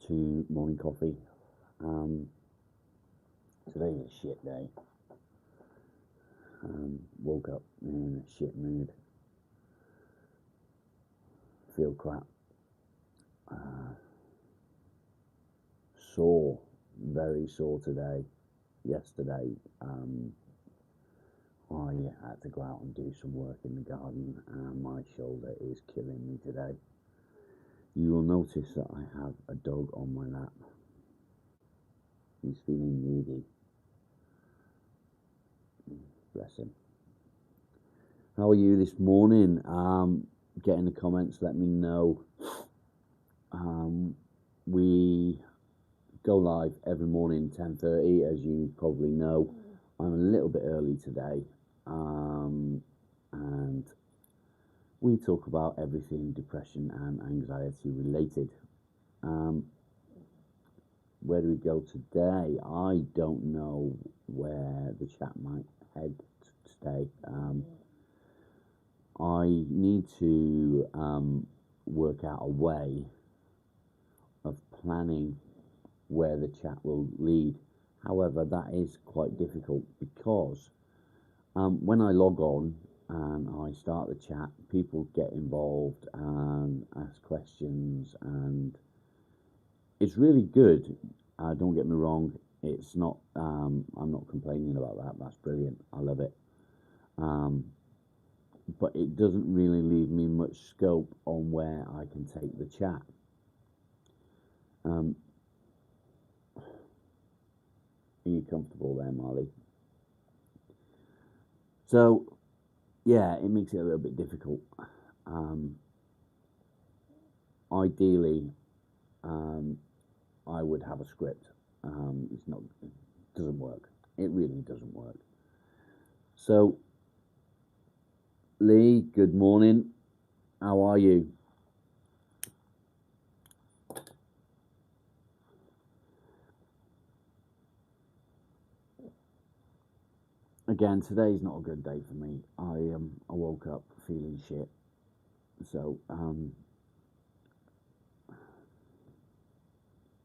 to morning coffee. Um, Today's a shit day. Woke up in a shit mood. Feel crap. Sore, very sore today. Yesterday, I had to go out and do some work in the garden, and my shoulder is killing me today. You will notice that I have a dog on my lap. He's feeling needy. Bless him. How are you this morning? Get in the comments, let me know. We go live every morning 10:30, as you probably know. I'm a little bit early today, and we talk about everything depression and anxiety related. Where do we go today? I don't know where the chat might head today. I need to work out a way of planning where the chat will lead. However, that is quite difficult because when I log on and I start the chat, people get involved and ask questions, and it's really good. Don't get me wrong, it's not. I'm not complaining about that. That's brilliant. I love it. But it doesn't really leave me much scope on where I can take the chat. Are you comfortable there, Marley? So, yeah, it makes it a little bit difficult. Ideally, I would have a script. It doesn't work. It really doesn't work. So, Lee, good morning. How are you? Again, today's not a good day for me. I woke up feeling shit. So,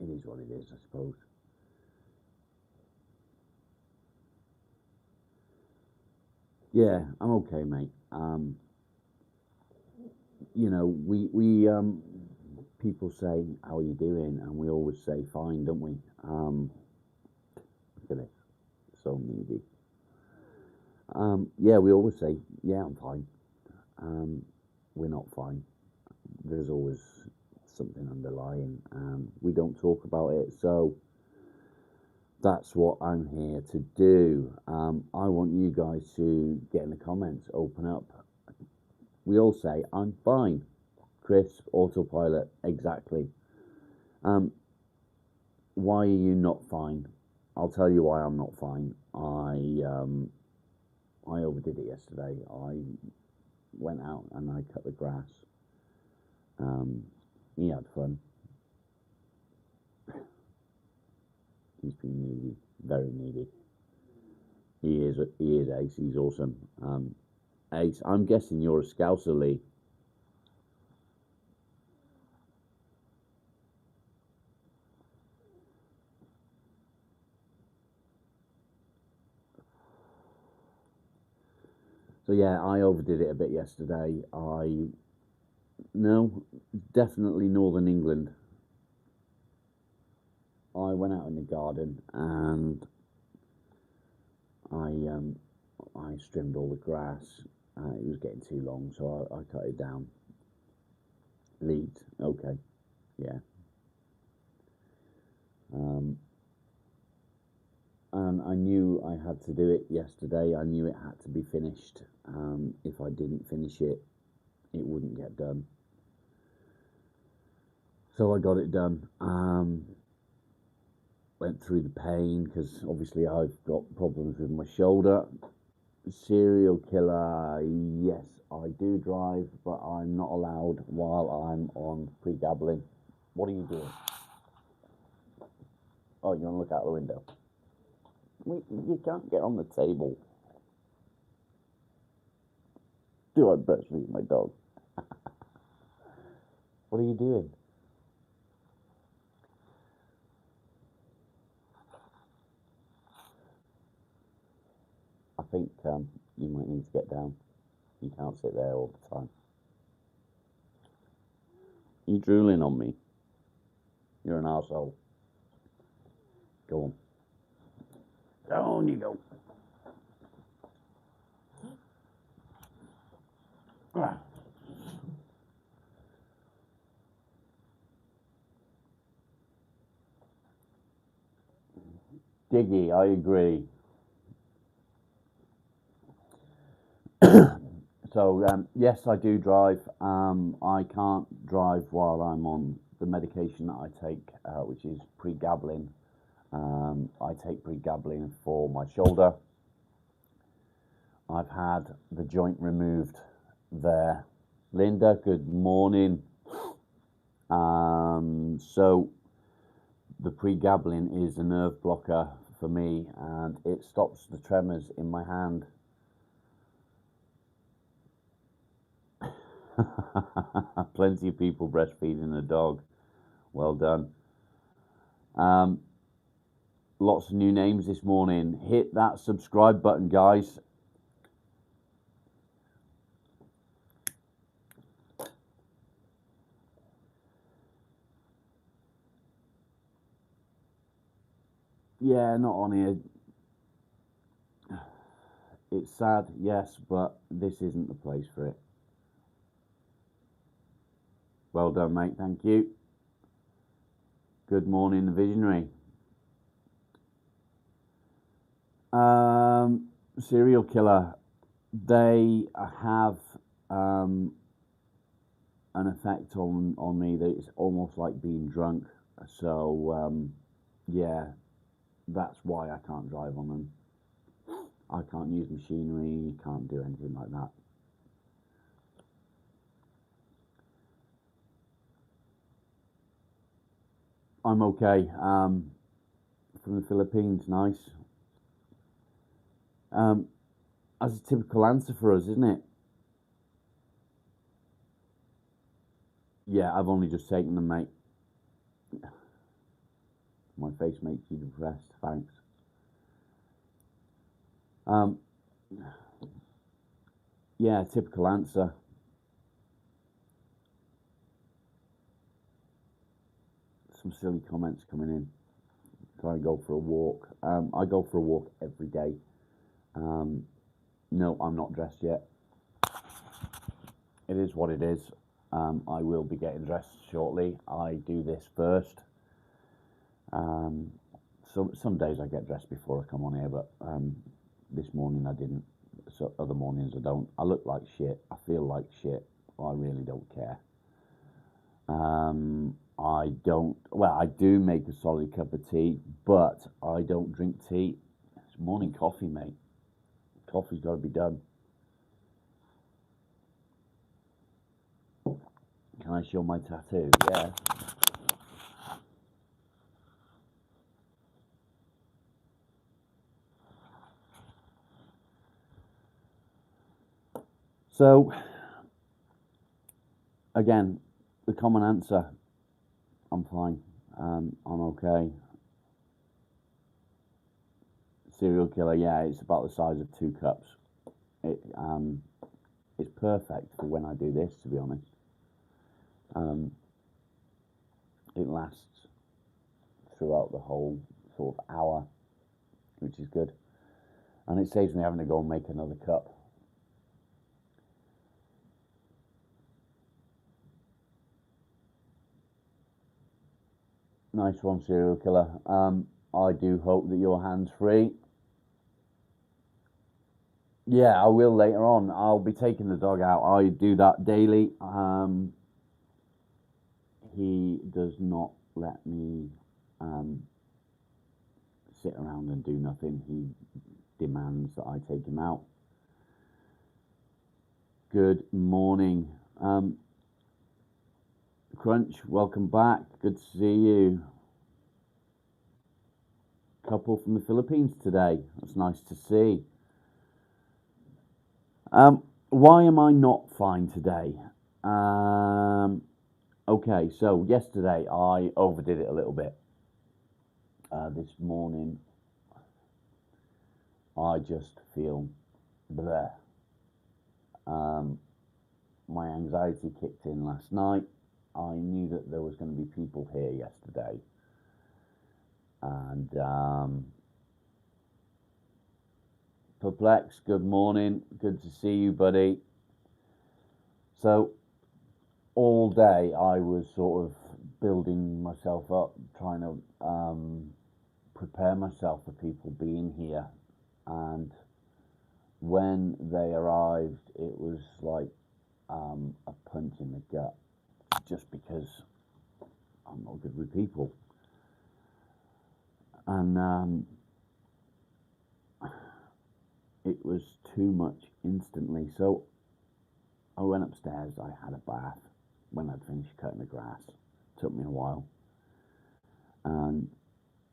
it is what it is, I suppose. Yeah, I'm okay, mate. We people say, "How are you doing?" and we always say, "Fine," don't we? Look at this, so needy. Yeah, we always say, "Yeah, I'm fine." We're not fine. There's always something underlying. We don't talk about it, so that's what I'm here to do. I want you guys to get in the comments, open up. We all say, "I'm fine." Chris, autopilot, exactly. Why are you not fine? I'll tell you why I'm not fine. I overdid it yesterday. I went out and I cut the grass. He had fun. He's been needy, very needy. He is Ace. He's awesome. Ace, I'm guessing you're a Scouser, Lee. So yeah, I overdid it a bit yesterday. No, definitely Northern England. I went out in the garden and I trimmed all the grass. It was getting too long, so I cut it down. Leeds, okay, yeah. And I knew I had to do it yesterday. I knew it had to be finished. If I didn't finish it, it wouldn't get done. So I got it done. Went through the pain because obviously I've got problems with my shoulder. Serial killer, yes, I do drive, but I'm not allowed while I'm on pre-gambling. What are you doing? Oh, you want to look out the window? You can't get on the table. Do I breastfeed my dog? What are you doing? think you might need to get down. You can't sit there all the time. You drooling on me? You're an arsehole. Go on. Down you go. Ah. Diggy, I agree. So, yes, I do drive. I can't drive while I'm on the medication that I take, which is pregabalin. I take pregabalin for my shoulder. I've had the joint removed there. Linda, good morning. So the pregabalin is a nerve blocker for me, and it stops the tremors in my hand. Plenty of people breastfeeding a dog. Well done. Lots of new names this morning. Hit that subscribe button, guys. Yeah, not on here. It's sad, yes, but this isn't the place for it. Well done, mate. Thank you. Good morning, the visionary. Serial killer. They have an effect on me that it's almost like being drunk. So yeah, that's why I can't drive on them. I can't use machinery, can't do anything like that. I'm okay. From the Philippines, nice. That's a typical answer for us, isn't it? Yeah, I've only just taken them, mate. My face makes you depressed. Thanks. Yeah, typical answer. Some silly comments coming in. Try and go for a walk. I go for a walk every day. No, I'm not dressed yet. It is what it is. I will be getting dressed shortly. I do this first. So some days I get dressed before I come on here, but this morning I didn't. So other mornings I don't. I look like shit. I feel like shit. I really don't care. I don't. Well, I do make a solid cup of tea, but I don't drink tea. It's morning coffee, mate. Coffee's got to be done. Can I show my tattoo? Yeah. So, again, the common answer, I'm fine. I'm okay. Serial killer, yeah, it's about the size of 2 cups. It's perfect for when I do this, to be honest. It lasts throughout the whole sort of hour, which is good. And it saves me having to go and make another cup. Nice one, serial killer. I do hope that your hand's free. Yeah, I will later on. I'll be taking the dog out. I do that daily. He does not let me sit around and do nothing. He demands that I take him out. Good morning. Crunch, welcome back. Good to see you. Couple from the Philippines today. That's nice to see. Why am I not fine today? Okay, so yesterday I overdid it a little bit. This morning I just feel bleh. My anxiety kicked in last night. I knew that there was going to be people here yesterday, and Perplex, good morning. Good to see you, buddy. So, all day I was sort of building myself up, trying to prepare myself for people being here. And when they arrived, it was like a punch in the gut, just because I'm not good with people. And it was too much instantly. So I went upstairs, I had a bath. When I'd finished cutting the grass, took me a while. And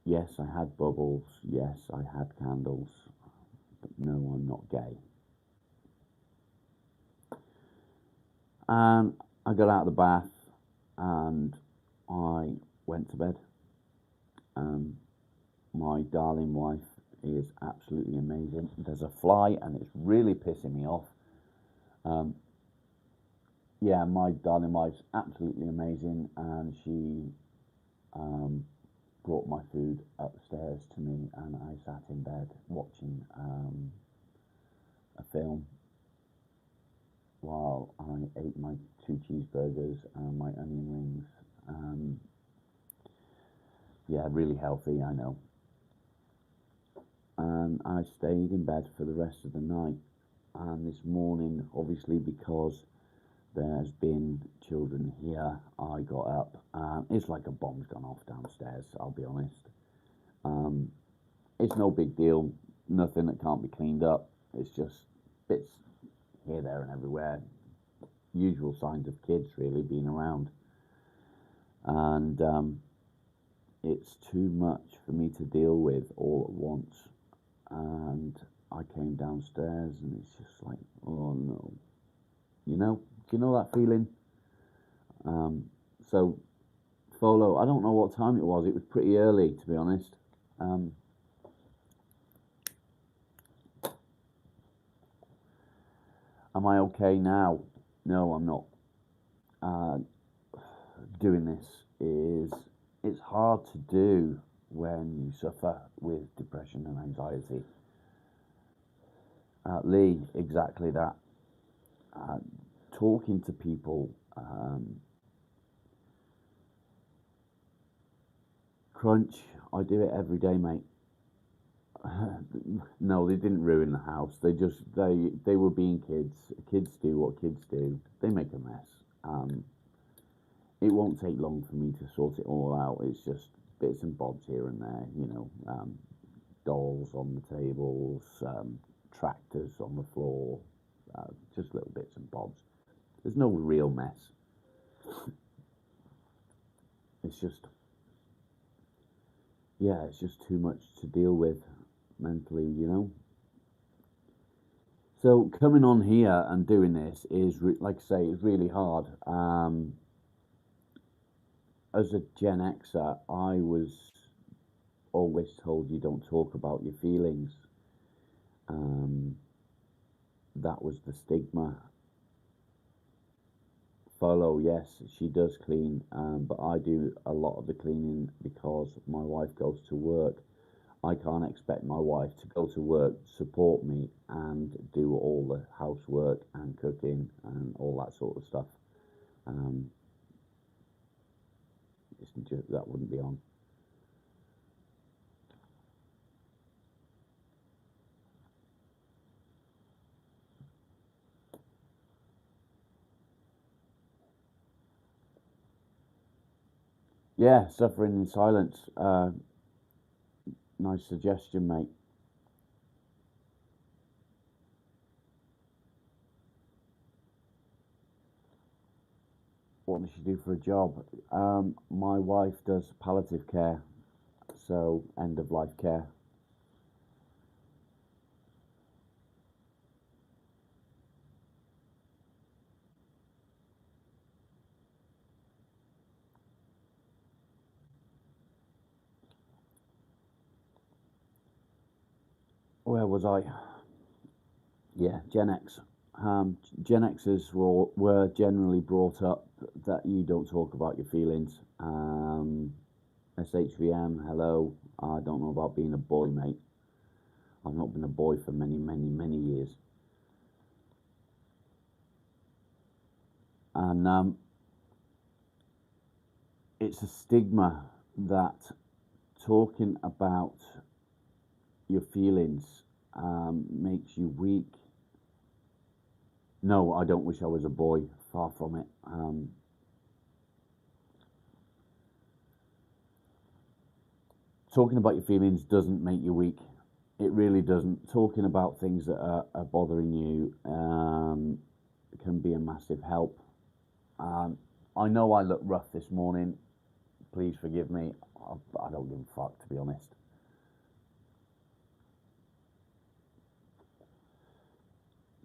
yes, I had bubbles, yes, I had candles, but no, I'm not gay. And I got out of the bath and I went to bed. My darling wife is absolutely amazing. There's a fly and it's really pissing me off. Yeah, my darling wife's absolutely amazing, and she brought my food upstairs to me, and I sat in bed watching a film while I ate my 2 cheeseburgers and my onion rings. Yeah, really healthy, I know. And I stayed in bed for the rest of the night. And this morning, obviously, because there's been children here, I got up. It's like a bomb's gone off downstairs, I'll be honest. It's no big deal, nothing that can't be cleaned up. It's just bits here, there, and everywhere. Usual signs of kids really being around. And it's too much for me to deal with all at once. And I came downstairs and it's just like, oh no. Do you know that feeling? So, Folo, I don't know what time it was. It was pretty early, to be honest. Am I okay now? No, I'm not. Doing this it's hard to do when you suffer with depression and anxiety. Lee, exactly that. Talking to people, Crunch, I do it every day, mate. No, they didn't ruin the house. They were being kids. Kids do what kids do. They make a mess. It won't take long for me to sort it all out. It's just bits and bobs here and there, dolls on the tables, tractors on the floor, just little bits and bobs. There's no real mess. It's just, yeah, it's just too much to deal with mentally. So coming on here and doing this is, like I say, it's really hard. As a Gen Xer, I was always told you don't talk about your feelings. That was the stigma. Follow, yes, she does clean, but I do a lot of the cleaning because my wife goes to work. I can't expect my wife to go to work, support me, and do all the housework and cooking and all that sort of stuff. That wouldn't be on. Yeah, suffering in silence. Nice suggestion, mate. What does she do for a job? My wife does palliative care, so end of life care. Where was I? Yeah, Gen X. Gen Xers were generally brought up that you don't talk about your feelings. SHVM, hello. I don't know about being a boy, mate. I've not been a boy for many, many, many years. And it's a stigma that talking about your feelings makes you weak. No, I don't wish I was a boy. Far from it. Talking about your feelings doesn't make you weak. It really doesn't. Talking about things that are bothering you can be a massive help. I know I look rough this morning. Please forgive me. I don't give a fuck, to be honest.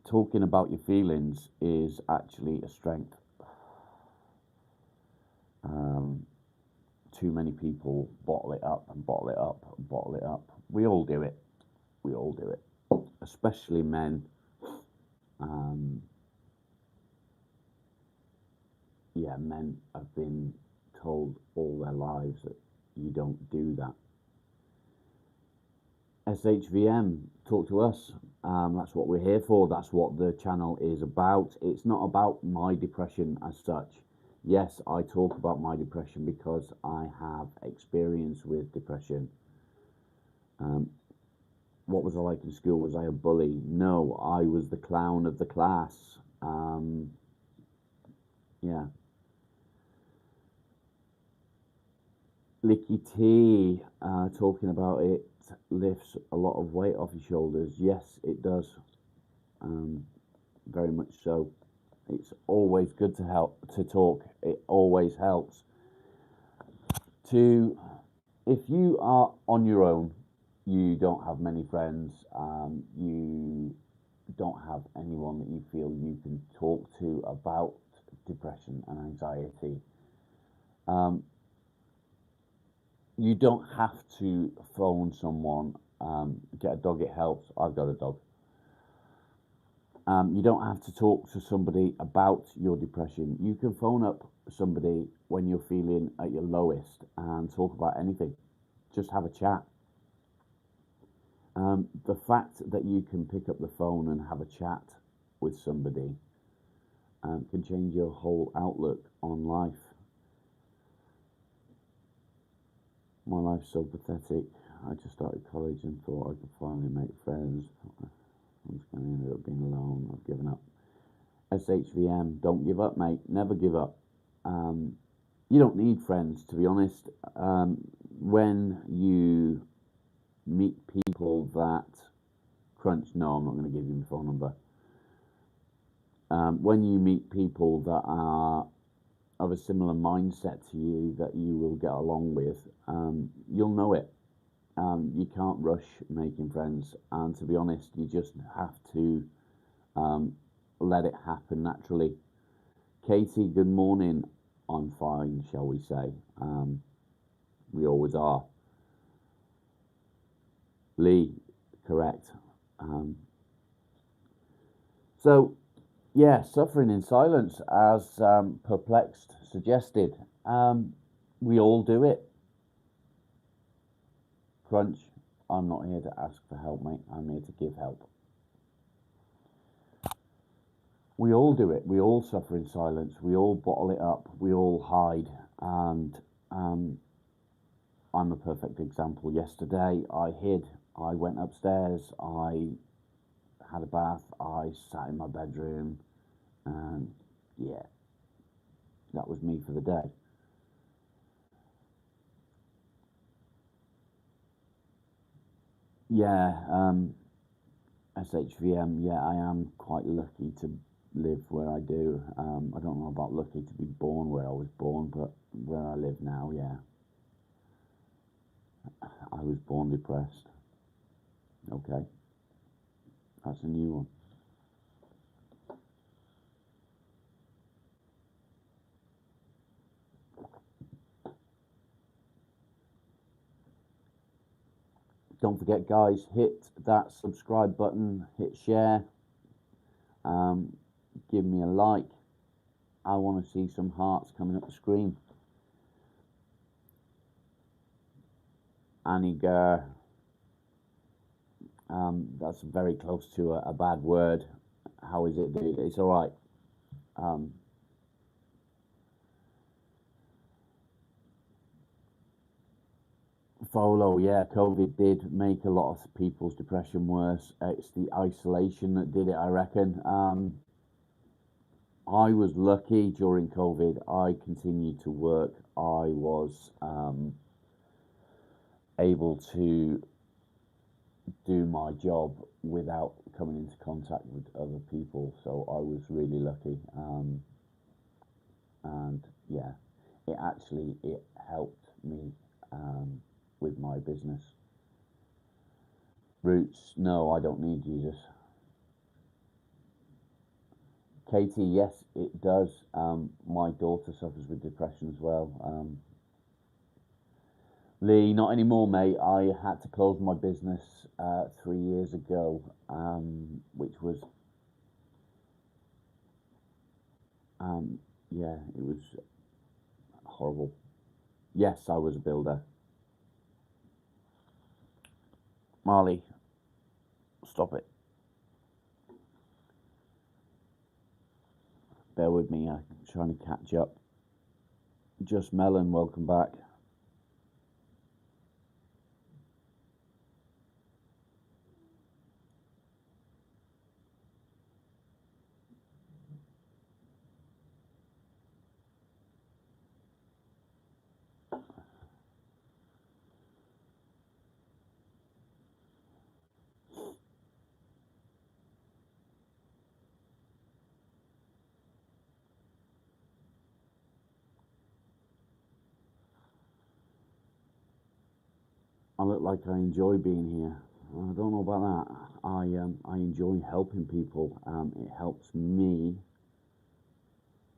Talking about your feelings is actually a strength. Too many people bottle it up and bottle it up and bottle it up. We all do it. We all do it. Especially men. Yeah, men have been told all their lives that you don't do that. SHVM, talk to us. That's what we're here for. That's what the channel is about. It's not about my depression as such. Yes, I talk about my depression because I have experience with depression. What was I like in school? Was I a bully? No, I was the clown of the class. Yeah. Licky T, talking about it lifts a lot of weight off your shoulders. Yes, it does. Very much so. It's always good to talk. It always helps. If you are on your own, you don't have many friends, you don't have anyone that you feel you can talk to about depression and anxiety. You don't have to phone someone. Get a dog, it helps. I've got a dog. You don't have to talk to somebody about your depression. You can phone up somebody when you're feeling at your lowest and talk about anything. Just have a chat. The fact that you can pick up the phone and have a chat with somebody can change your whole outlook on life. My life's so pathetic. I just started college and thought I could finally make friends. I'm just going to end up being alone. I've given up. SHVM, don't give up, mate. Never give up. You don't need friends, to be honest. When you meet people that crunch, no, I'm not going to give you my phone number. When you meet people that are of a similar mindset to you that you will get along with, you'll know it. You can't rush making friends, and to be honest, you just have to let it happen naturally. Katie, good morning. I'm fine, shall we say. We always are. Lee, correct. So, yeah, suffering in silence, as Perplexed suggested. We all do it. Crunch, I'm not here to ask for help, mate. I'm here to give help. We all do it. We all suffer in silence. We all bottle it up. We all hide. And I'm a perfect example. Yesterday, I hid. I went upstairs. I had a bath. I sat in my bedroom. And yeah, that was me for the day. Yeah, SHVM, yeah, I am quite lucky to live where I do. I don't know about lucky to be born where I was born, but where I live now, yeah. I was born depressed. Okay, that's a new one. Don't forget, guys, hit that subscribe button, hit share, give me a like. I want to see some hearts coming up the screen. Aniger, that's very close to a bad word. How is it, dude? It's all right. Folo, yeah, COVID did make a lot of people's depression worse. It's the isolation that did it, I reckon. I was lucky during COVID. I continued to work. I was able to do my job without coming into contact with other people. So I was really lucky. And yeah, it helped me with my business. Roots, no, I don't need Jesus. Katie, yes, it does. My daughter suffers with depression as well. Lee, not anymore, mate. I had to close my business 3 years ago, which was, yeah, it was horrible. Yes, I was a builder. Marley, stop it. Bear with me, I'm trying to catch up. Just Melon, welcome back. I look like I enjoy being here. I don't know about that. I enjoy helping people. It helps me.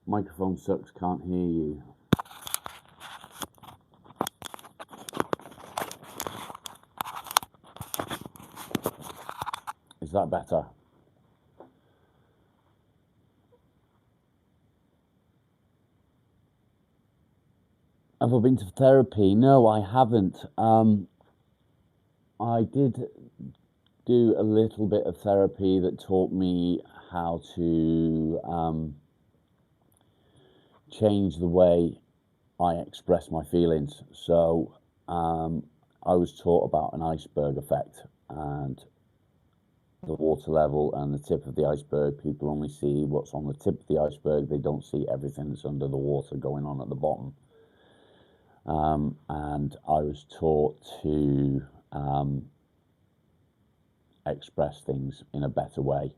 Microphone sucks, can't hear you. Is that better? Have I been to therapy? No, I haven't. I did do a little bit of therapy that taught me how to change the way I express my feelings. So I was taught about an iceberg effect and the water level and the tip of the iceberg. People only see what's on the tip of the iceberg. They don't see everything that's under the water going on at the bottom. And I was taught to express things in a better way.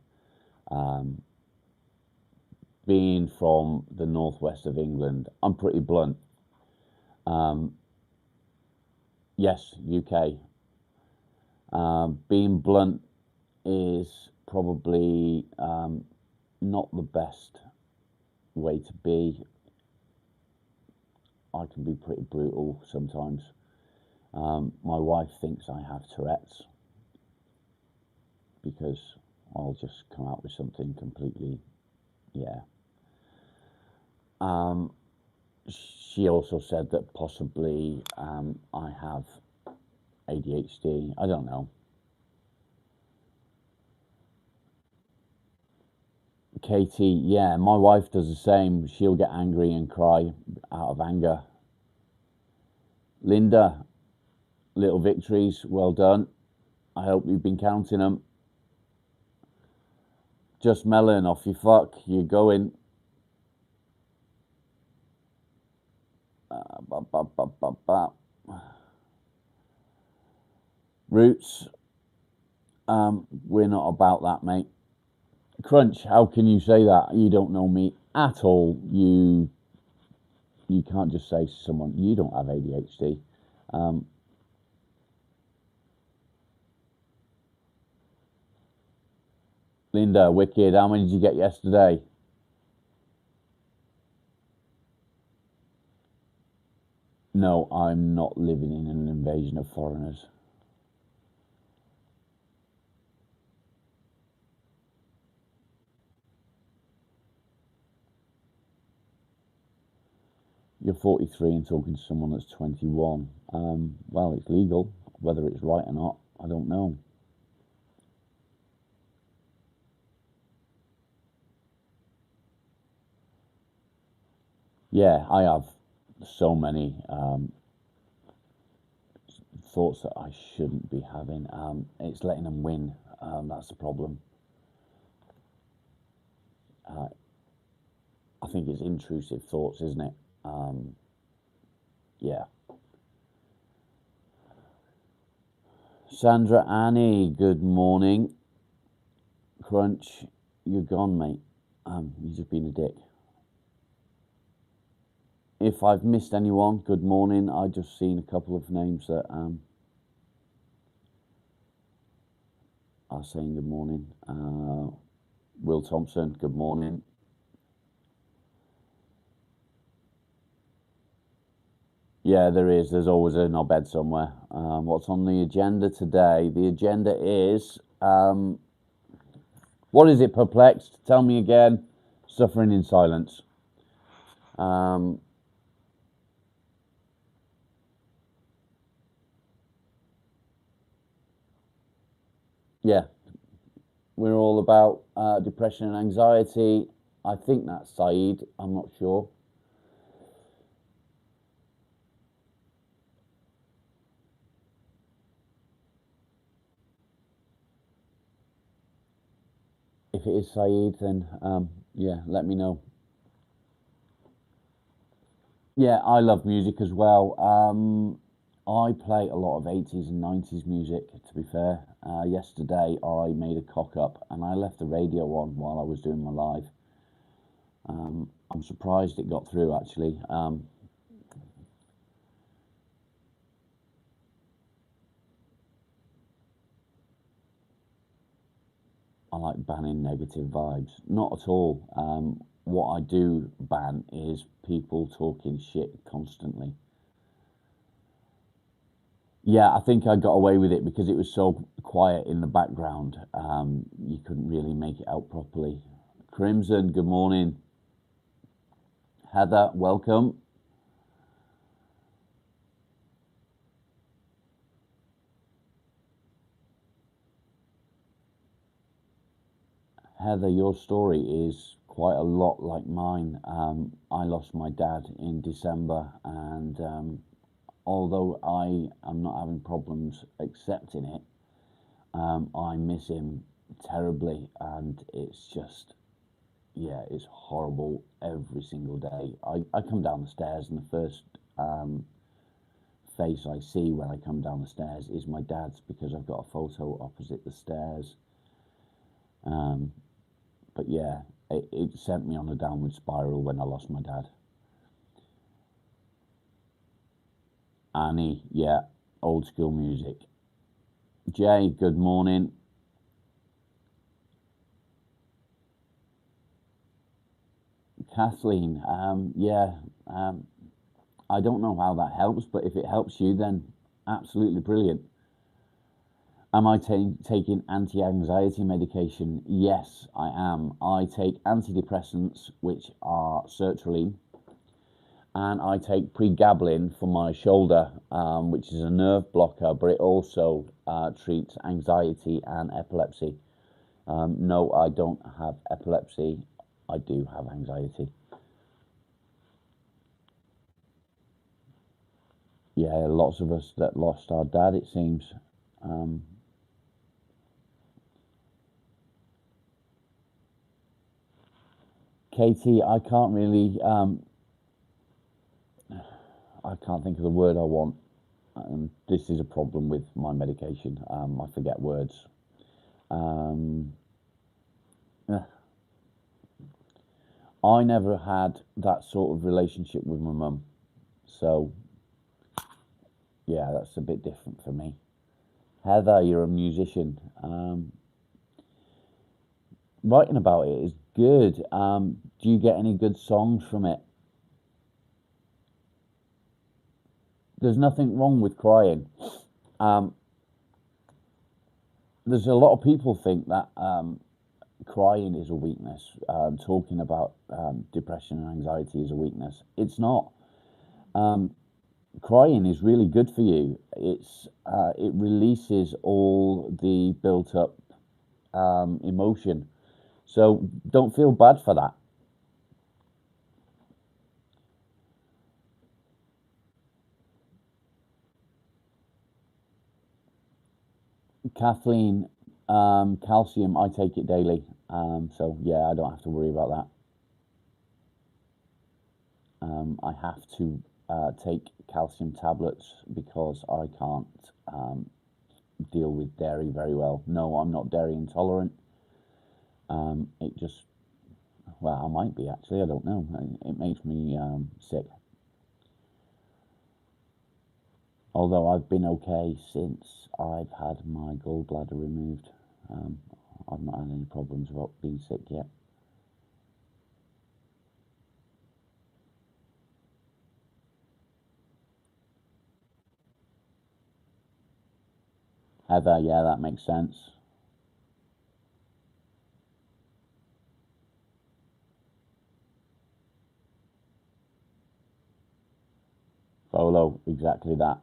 Being from the northwest of England, I'm pretty blunt. Yes, UK. Being blunt is probably not the best way to be. I can be pretty brutal sometimes. My wife thinks I have Tourette's because I'll just come out with something completely, yeah. She also said that possibly I have ADHD. I don't know. Katie, yeah, my wife does the same. She'll get angry and cry out of anger. Linda, little victories, well done. I hope you've been counting them. Just Melon, off you fuck, you're going. Roots, we're not about that, mate. Crunch, how can you say that? You don't know me at all. You can't just say to someone, you don't have ADHD. Linda, wicked, how many did you get yesterday? No, I'm not living in an invasion of foreigners. You're 43 and talking to someone that's 21. Well, it's legal. Whether it's right or not, I don't know. Yeah, I have so many thoughts that I shouldn't be having. It's letting them win. That's the problem. I think it's intrusive thoughts, isn't it? Yeah. Sandra Annie, good morning. Crunch, you're gone, mate. You've just been a dick. If I've missed anyone, good morning. I just seen a couple of names that are saying good morning. Will Thompson, good morning. Yeah, there is. There's always a knobhead somewhere. What's on the agenda today? The agenda is what is it? Perplexed? Tell me again. Suffering in silence. Yeah, we're all about depression and anxiety. I think that's Saeed. I'm not sure. If it is Saeed, then yeah, let me know. Yeah, I love music as well. I play a lot of 80s and 90s music, to be fair. Yesterday, I made a cock up and I left the radio on while I was doing my live. I'm surprised it got through, actually. I like banning negative vibes. Not at all. What I do ban is people talking shit constantly. Yeah, I think I got away with it because it was so quiet in the background. You couldn't really make it out properly. Crimson, good morning. Heather, welcome. Heather, your story is quite a lot like mine. I lost my dad in December, and although I am not having problems accepting it, I miss him terribly, and it's just, yeah, it's horrible every single day. I come down the stairs, and the first face I see when I come down the stairs is my dad's because I've got a photo opposite the stairs. But yeah, it sent me on a downward spiral when I lost my dad. Annie, yeah, old school music. Jay, good morning. Kathleen, yeah, I don't know how that helps, but if it helps you, then absolutely brilliant. Am I taking anti anxiety medication? Yes, I am. I take antidepressants, which are sertraline, and I take pregabalin for my shoulder, which is a nerve blocker, but it also treats anxiety and epilepsy. No, I don't have epilepsy. I do have anxiety. Yeah, lots of us that lost our dad, it seems. Katie, I can't really, I can't think of the word I want. This is a problem with my medication. I forget words. Eh, I never had that sort of relationship with my mum. So, yeah, that's a bit different for me. Heather, you're a musician. Writing about it is good. Do you get any good songs from it? There's nothing wrong with crying. Um, there's a lot of people think that crying is a weakness. Talking about depression and anxiety is a weakness. It's not. Crying is really good for you. It releases all the built up emotion. So don't feel bad for that. Kathleen, calcium, I take it daily. So yeah, I don't have to worry about that. I have to take calcium tablets because I can't deal with dairy very well. No, I'm not dairy intolerant. It just, well, I might be actually, I don't know. It makes me sick. Although I've been okay since I've had my gallbladder removed. Um, I've not had any problems about being sick yet. Heather, yeah, that makes sense. Folo, exactly that.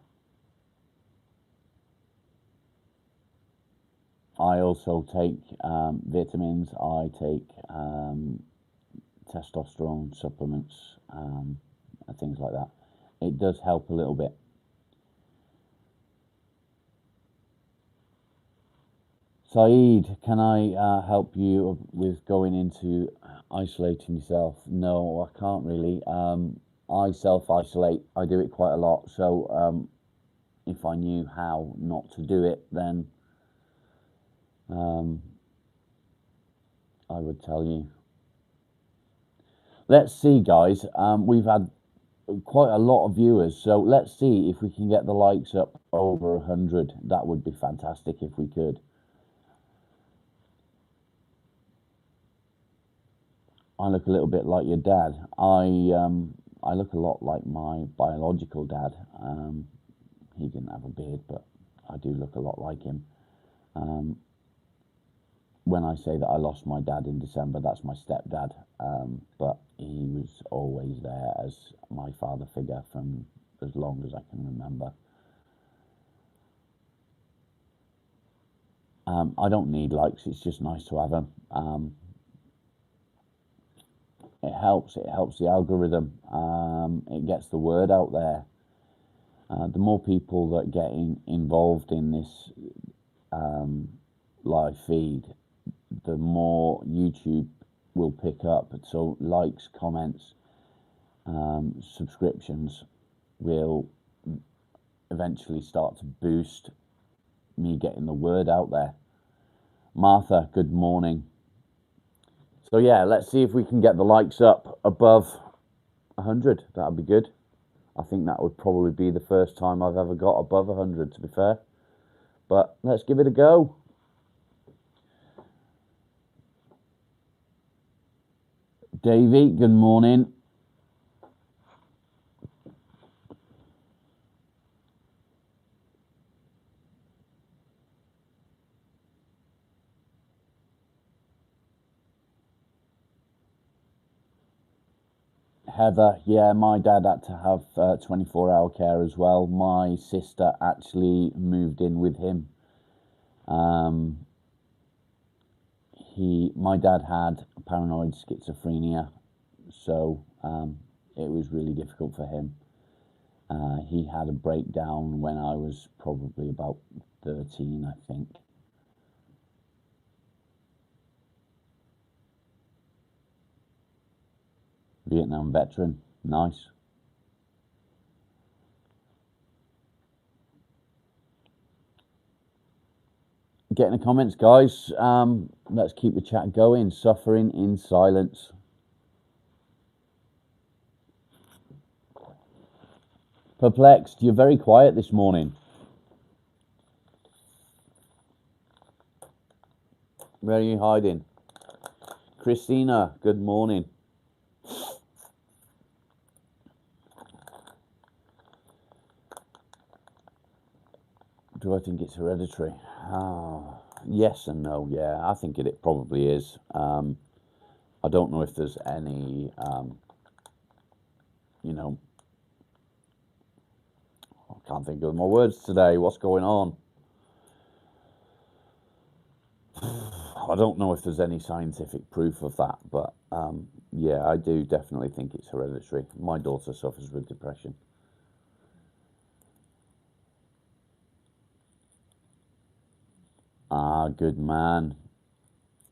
I also take vitamins. I take testosterone supplements, and things like that. It does help a little bit. Saeed, can I help you with going into isolating yourself? No, I can't really. I self isolate. I do it quite a lot. So if I knew how not to do it, then um, I would tell you. Let's see, guys. We've had quite a lot of viewers, so let's see if we can get the likes up over 100. That would be fantastic if we could. I look a little bit like your dad. I look a lot like my biological dad. He didn't have a beard, but I do look a lot like him. Um, when I say that I lost my dad in December, that's my stepdad. But he was always there as my father figure from as long as I can remember. I don't need likes. It's just nice to have them. It helps. It helps the algorithm. It gets the word out there. The more people that get involved in this live feed, the more YouTube will pick up. So likes, comments, subscriptions will eventually start to boost me getting the word out there. Martha, good morning. So yeah, let's see if we can get the likes up above 100. That'd be good. I think that would probably be the first time I've ever got above 100, to be fair. But let's give it a go. Davey, good morning. Heather, yeah, my dad had to have 24-hour care as well. My sister actually moved in with him. Um, my dad had paranoid schizophrenia, so it was really difficult for him. He had a breakdown when I was probably about 13, I think. Vietnam veteran, nice. Get in the comments, guys. Let's keep the chat going. Suffering in silence. Perplexed, you're very quiet this morning. Where are you hiding? Christina, good morning. Do I think it's hereditary? Oh, yes and no. Yeah, I think it probably is. I don't know if there's any, you know, can't think of my words today. What's going on? I don't know if there's any scientific proof of that, but yeah, I do definitely think it's hereditary. My daughter suffers with depression. Ah, good man.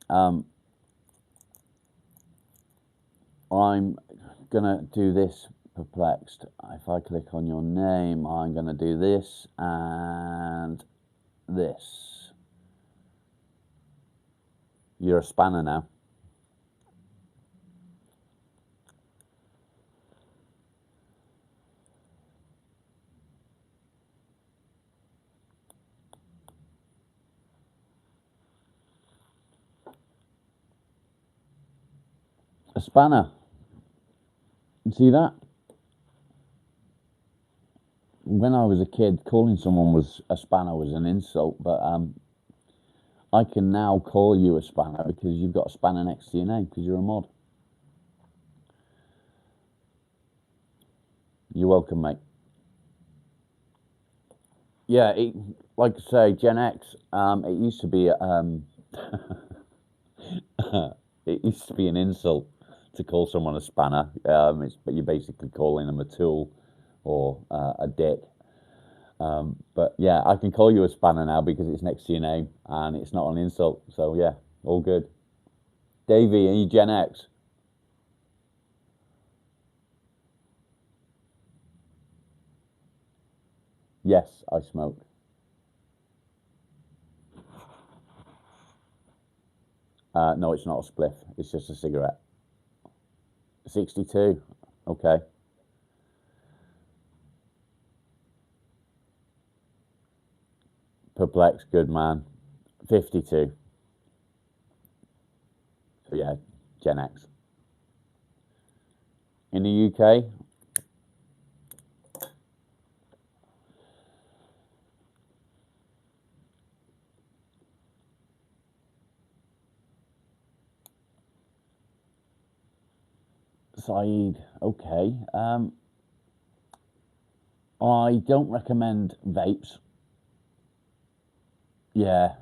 I'm gonna do this, Perplexed. If I click on your name, I'm gonna do this and this. You're a spanner now. A spanner. You see that? When I was a kid, calling someone was a spanner was an insult, but I can now call you a spanner because you've got a spanner next to your name because you're a mod. You're welcome, mate. Yeah, like I say, Gen X. It used to be it used to be an insult to call someone a spanner. But you're basically calling them a tool or a dick. But yeah, I can call you a spanner now because it's next to your name and it's not an insult. So yeah, all good. Davey, are you Gen X? Yes, I smoke. No, it's not a spliff. It's just a cigarette. 62. Okay. Perplex, good man. 52. So yeah, Gen X. In the UK, Saeed, okay. I don't recommend vapes. Yeah,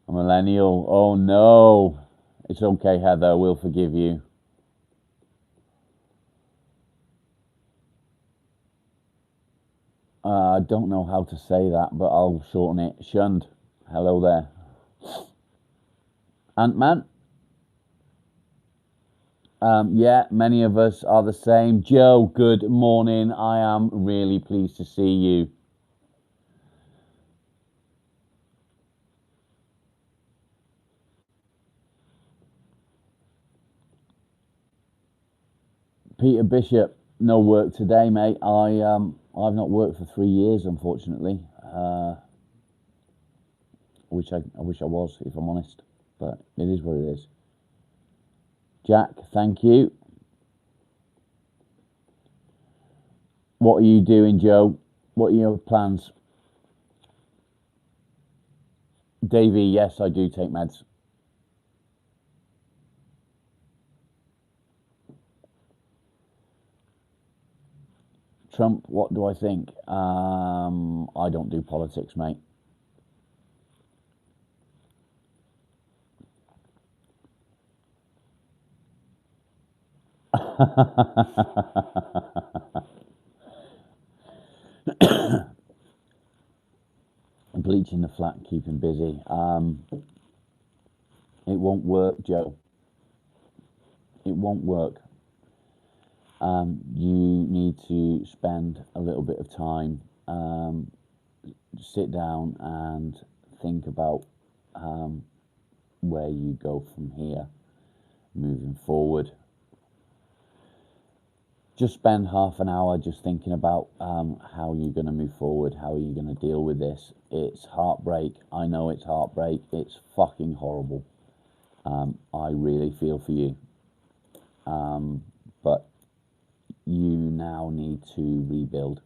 a millennial. Oh no. It's okay, Heather. We'll forgive you. I don't know how to say that, but I'll shorten it. Shunned. Hello there. Ant-Man? Yeah, many of us are the same. Joe, good morning. I am really pleased to see you. Peter Bishop, no work today, mate. I've not worked for 3 years, unfortunately. I wish I was, if I'm honest, but it is what it is. Jack, thank you. What are you doing, Joe? What are your plans? Davey, yes, I do take meds. Trump, what do I think? I don't do politics, mate. Bleaching the flat, keeping busy. It won't work, Joe. It won't work. You need to spend a little bit of time, sit down and think about where you go from here, moving forward. Just spend half an hour just thinking about how you're going to move forward, how are you going to deal with this. It's heartbreak. I know it's heartbreak. It's fucking horrible. I really feel for you. But you now need to rebuild.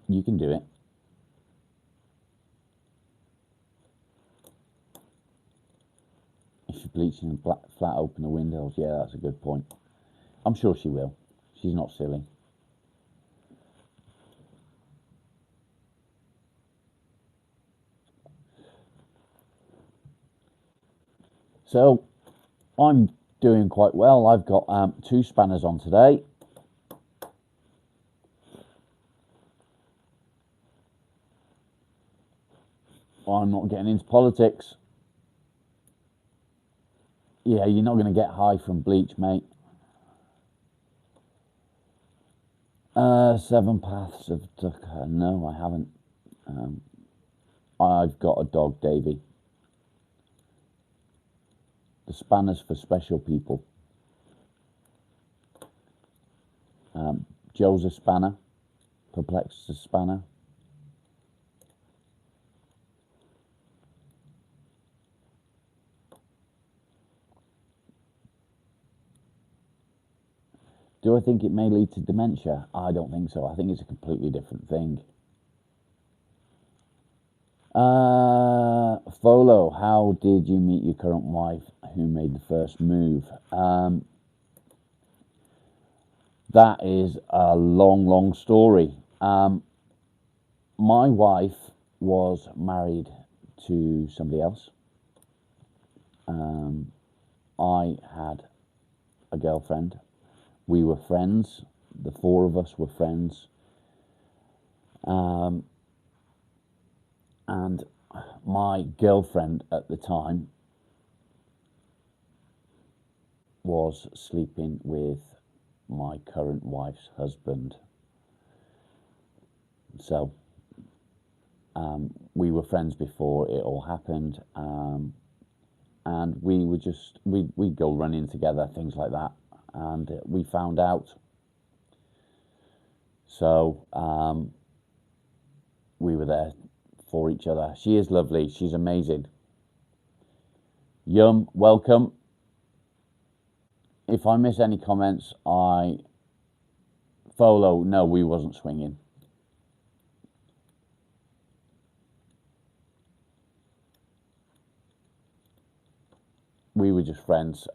You can do it. If you're bleaching and flat open the windows, yeah, that's a good point. I'm sure she will. She's not silly. So I'm doing quite well. I've got 2 spanners on today. I'm not getting into politics. Yeah, you're not going to get high from bleach, mate. 7 Paths of Tucker. No, I haven't. I've got a dog, Davy. The spanners for special people. Joe's a spanner. Perplexed a spanner. Do I think it may lead to dementia? I don't think so. I think it's a completely different thing. Folo, how did you meet your current wife who made the first move? That is a long, long story. My wife was married to somebody else. I had a girlfriend. We were friends. The 4 of us were friends. And my girlfriend at the time was sleeping with my current wife's husband. So we were friends before it all happened, and we were just we'd go running together, things like that, and we found out. So we were there for each other. She is lovely. She's amazing. Yum, welcome. If I miss any comments, Folo, no, we wasn't swinging. We were just friends.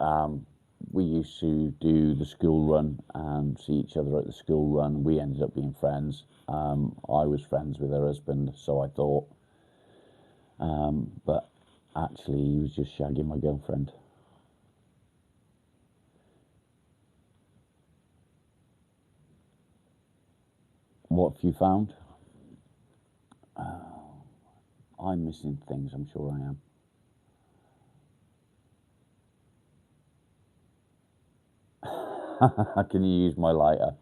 We used to do the school run and see each other at the school run. We ended up being friends. I was friends with her husband, so I thought. But actually, he was just shagging my girlfriend. What have you found? I'm missing things, I'm sure I am. Can you use my lighter?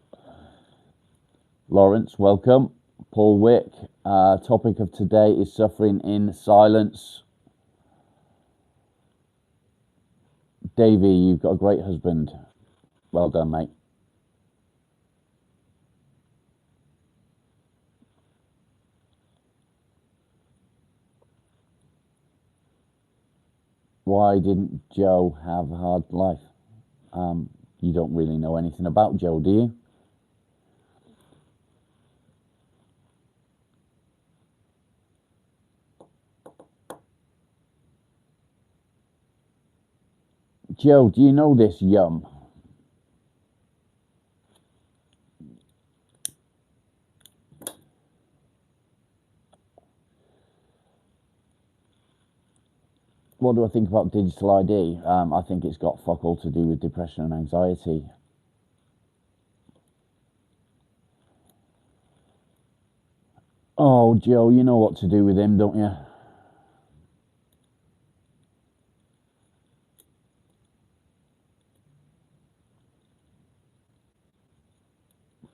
Lawrence, welcome. Paul Wick, topic of today is suffering in silence. Davey, you've got a great husband. Well done, mate. Why didn't Joe have a hard life? You don't really know anything about Joe, do you? Joe, do you know this yum? What do I think about digital ID? I think it's got fuck all to do with depression and anxiety. Oh, Joe, you know what to do with him, don't you?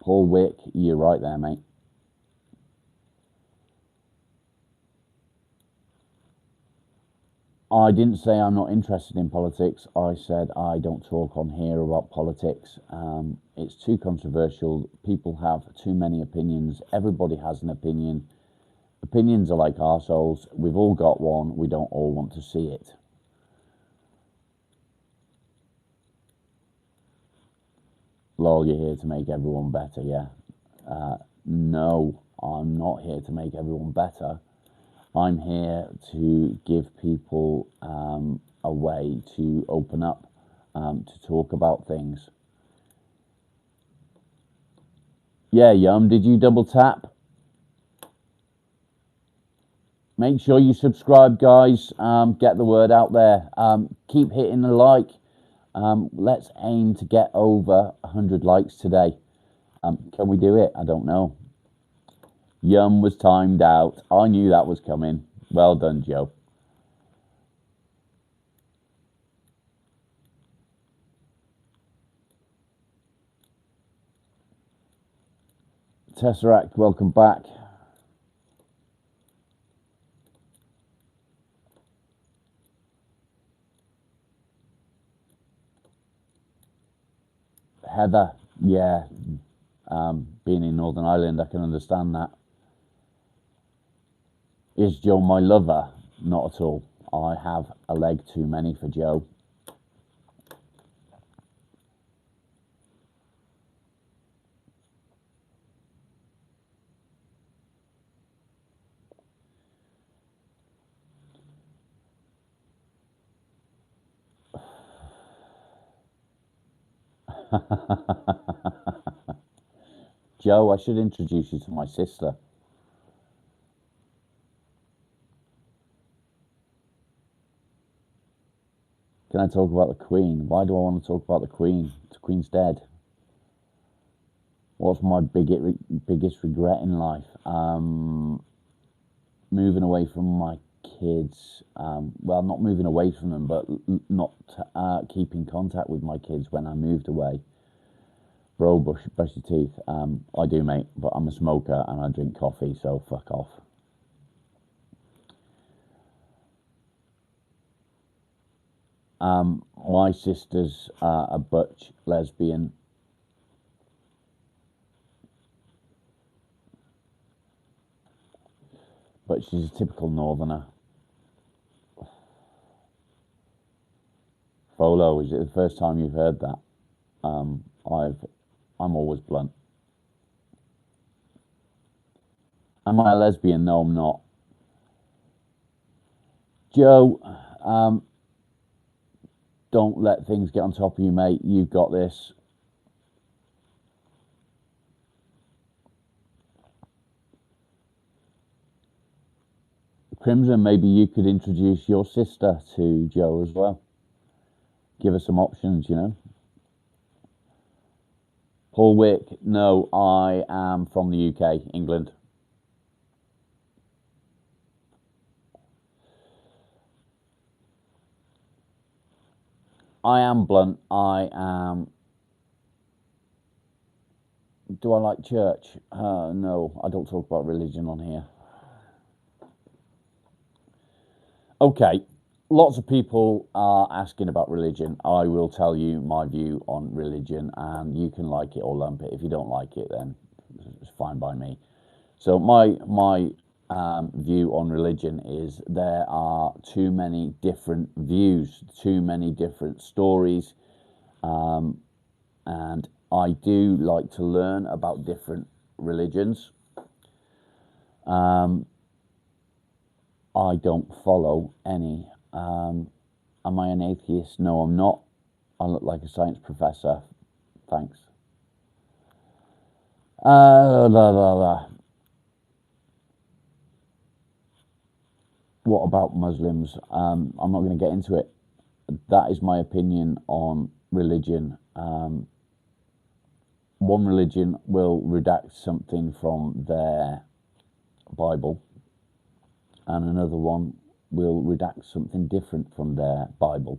Paul Wick, you're right there, mate. I didn't say I'm not interested in politics. I said I don't talk on here about politics. It's too controversial. People have too many opinions. Everybody has an opinion. Opinions are like arseholes. We've all got one. We don't all want to see it. Lol, you're here to make everyone better, yeah. No, I'm not here to make everyone better. I'm here to give people a way to open up, to talk about things. Yeah, Yum, did you double tap? Make sure you subscribe, guys. Get the word out there. Keep hitting the like. Let's aim to get over 100 likes today. Can we do it? I don't know. Yum was timed out. I knew that was coming. Well done, Joe. Tesseract, welcome back. Heather, yeah. Being in Northern Ireland, I can understand that. Is Joe my lover? Not at all. I have a leg too many for Joe. Joe, I should introduce you to my sister. Can I talk about the Queen? Why do I want to talk about the Queen? The Queen's dead. What's my biggest regret in life? Moving away from my kids. Well, not moving away from them, but not keeping contact with my kids when I moved away. Bro, brush your teeth. I do, mate, but I'm a smoker and I drink coffee, so fuck off. My sister's a butch lesbian. But she's a typical northerner. Folo, is it the first time you've heard that? I'm always blunt. Am I a lesbian? No, I'm not. Joe, don't let things get on top of you, mate. You've got this. Crimson, maybe you could introduce your sister to Joe as well. Give her some options, you know. Paul Wick, no, I am from the UK, England. I am blunt. I am. Do I like church? No, I don't talk about religion on here. Okay, lots of people are asking about religion. I will tell you my view on religion, and you can like it or lump it. If you don't like it, then it's fine by me. So my view on religion is there are too many different views, too many different stories, and I do like to learn about different religions. I don't follow any. Am I an atheist? No, I'm not. I look like a science professor. Thanks. La, la, la. What about Muslims? I'm not going to get into it. That is my opinion on religion. One religion will redact something from their Bible, and another one will redact something different from their Bible.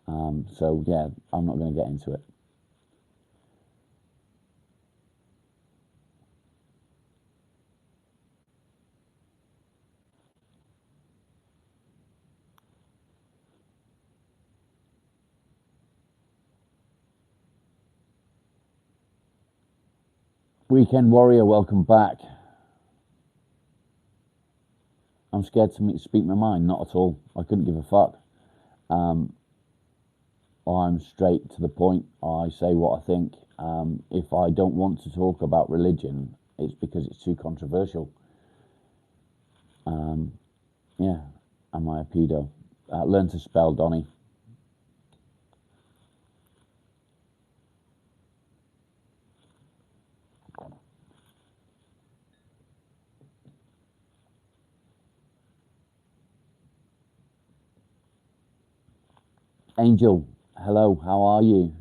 So, yeah, I'm not going to get into it. Weekend Warrior, welcome back. I'm scared to speak my mind. Not at all. I couldn't give a fuck. I'm straight to the point. I say what I think. If I don't want to talk about religion, it's because it's too controversial. Yeah. Am I a pedo? Learn to spell, Donny. Angel, hello, how are you?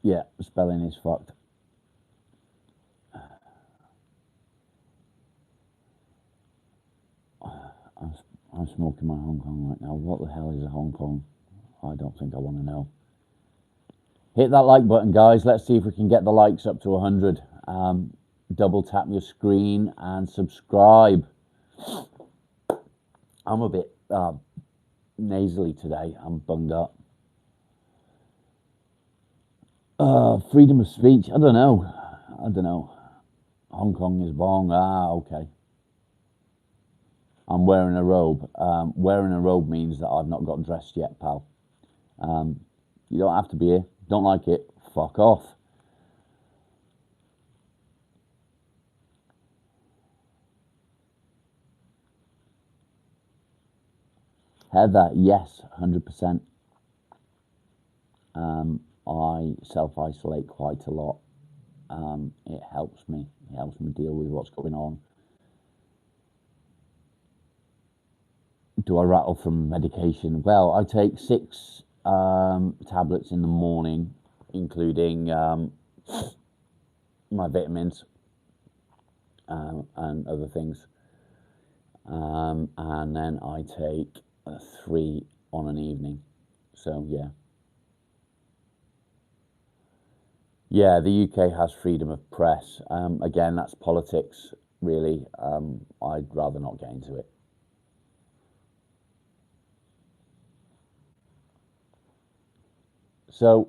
Yeah, spelling is fucked. I'm, I'm smoking my Hong Kong right now. What the hell is a Hong Kong? I don't think I want to know. Hit that like button, guys. Let's see if we can get the likes up to 100. Double tap your screen and subscribe. I'm a bit nasally today. I'm bunged up. Freedom of speech. I don't know. Hong Kong is bong. Ah, okay. I'm wearing a robe. Wearing a robe means that I've not got dressed yet, pal. You don't have to be here. Don't like it. Fuck off. Heather, yes, 100%. I self isolate quite a lot. It helps me. It helps me deal with what's going on. Do I rattle from medication? Well, I take 6 tablets in the morning, including my vitamins and other things. And then I take 3 on an evening. So, yeah. Yeah, the UK has freedom of press. Again, that's politics, really. I'd rather not get into it. So,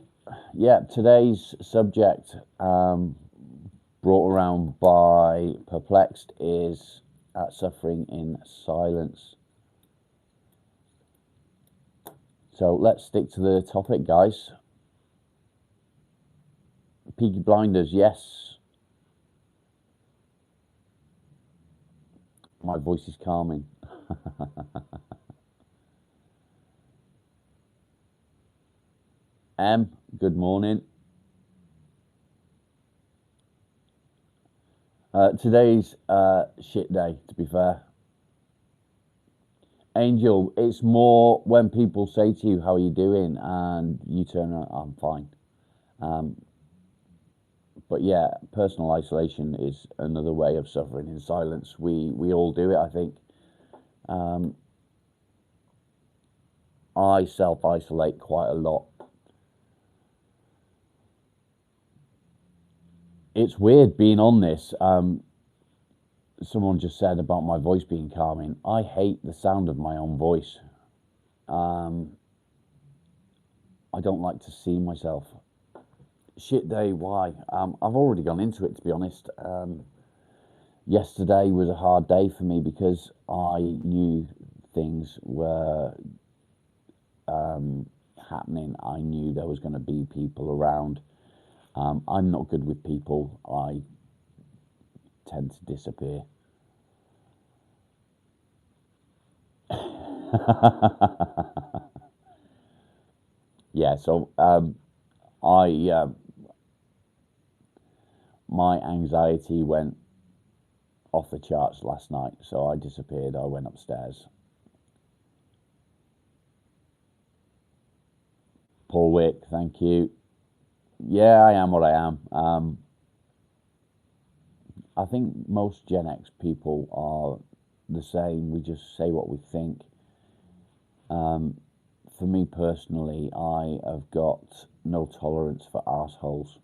yeah, today's subject, brought around by Perplexed, is suffering in silence. So let's stick to the topic, guys. Peaky Blinders, yes. My voice is calming. Good morning. Today's shit day, to be fair. Angel, it's more when people say to you, "How are you doing?" and you turn around, "I'm fine." But yeah, personal isolation is another way of suffering in silence. We all do it, I think. I self isolate quite a lot. It's weird being on this. Someone just said about my voice being calming. I hate the sound of my own voice. I don't like to see myself. Shit day, why? I've already gone into it, to be honest. Yesterday was a hard day for me because I knew things were happening. I knew there was going to be people around. I'm not good with people. I tend to disappear. Yeah, so I my anxiety went off the charts last night, so I disappeared. I went upstairs. Paul Wick, thank you. Yeah, I am what I am. I think most Gen X people are the same. We just say what we think. For me personally, I have got no tolerance for assholes.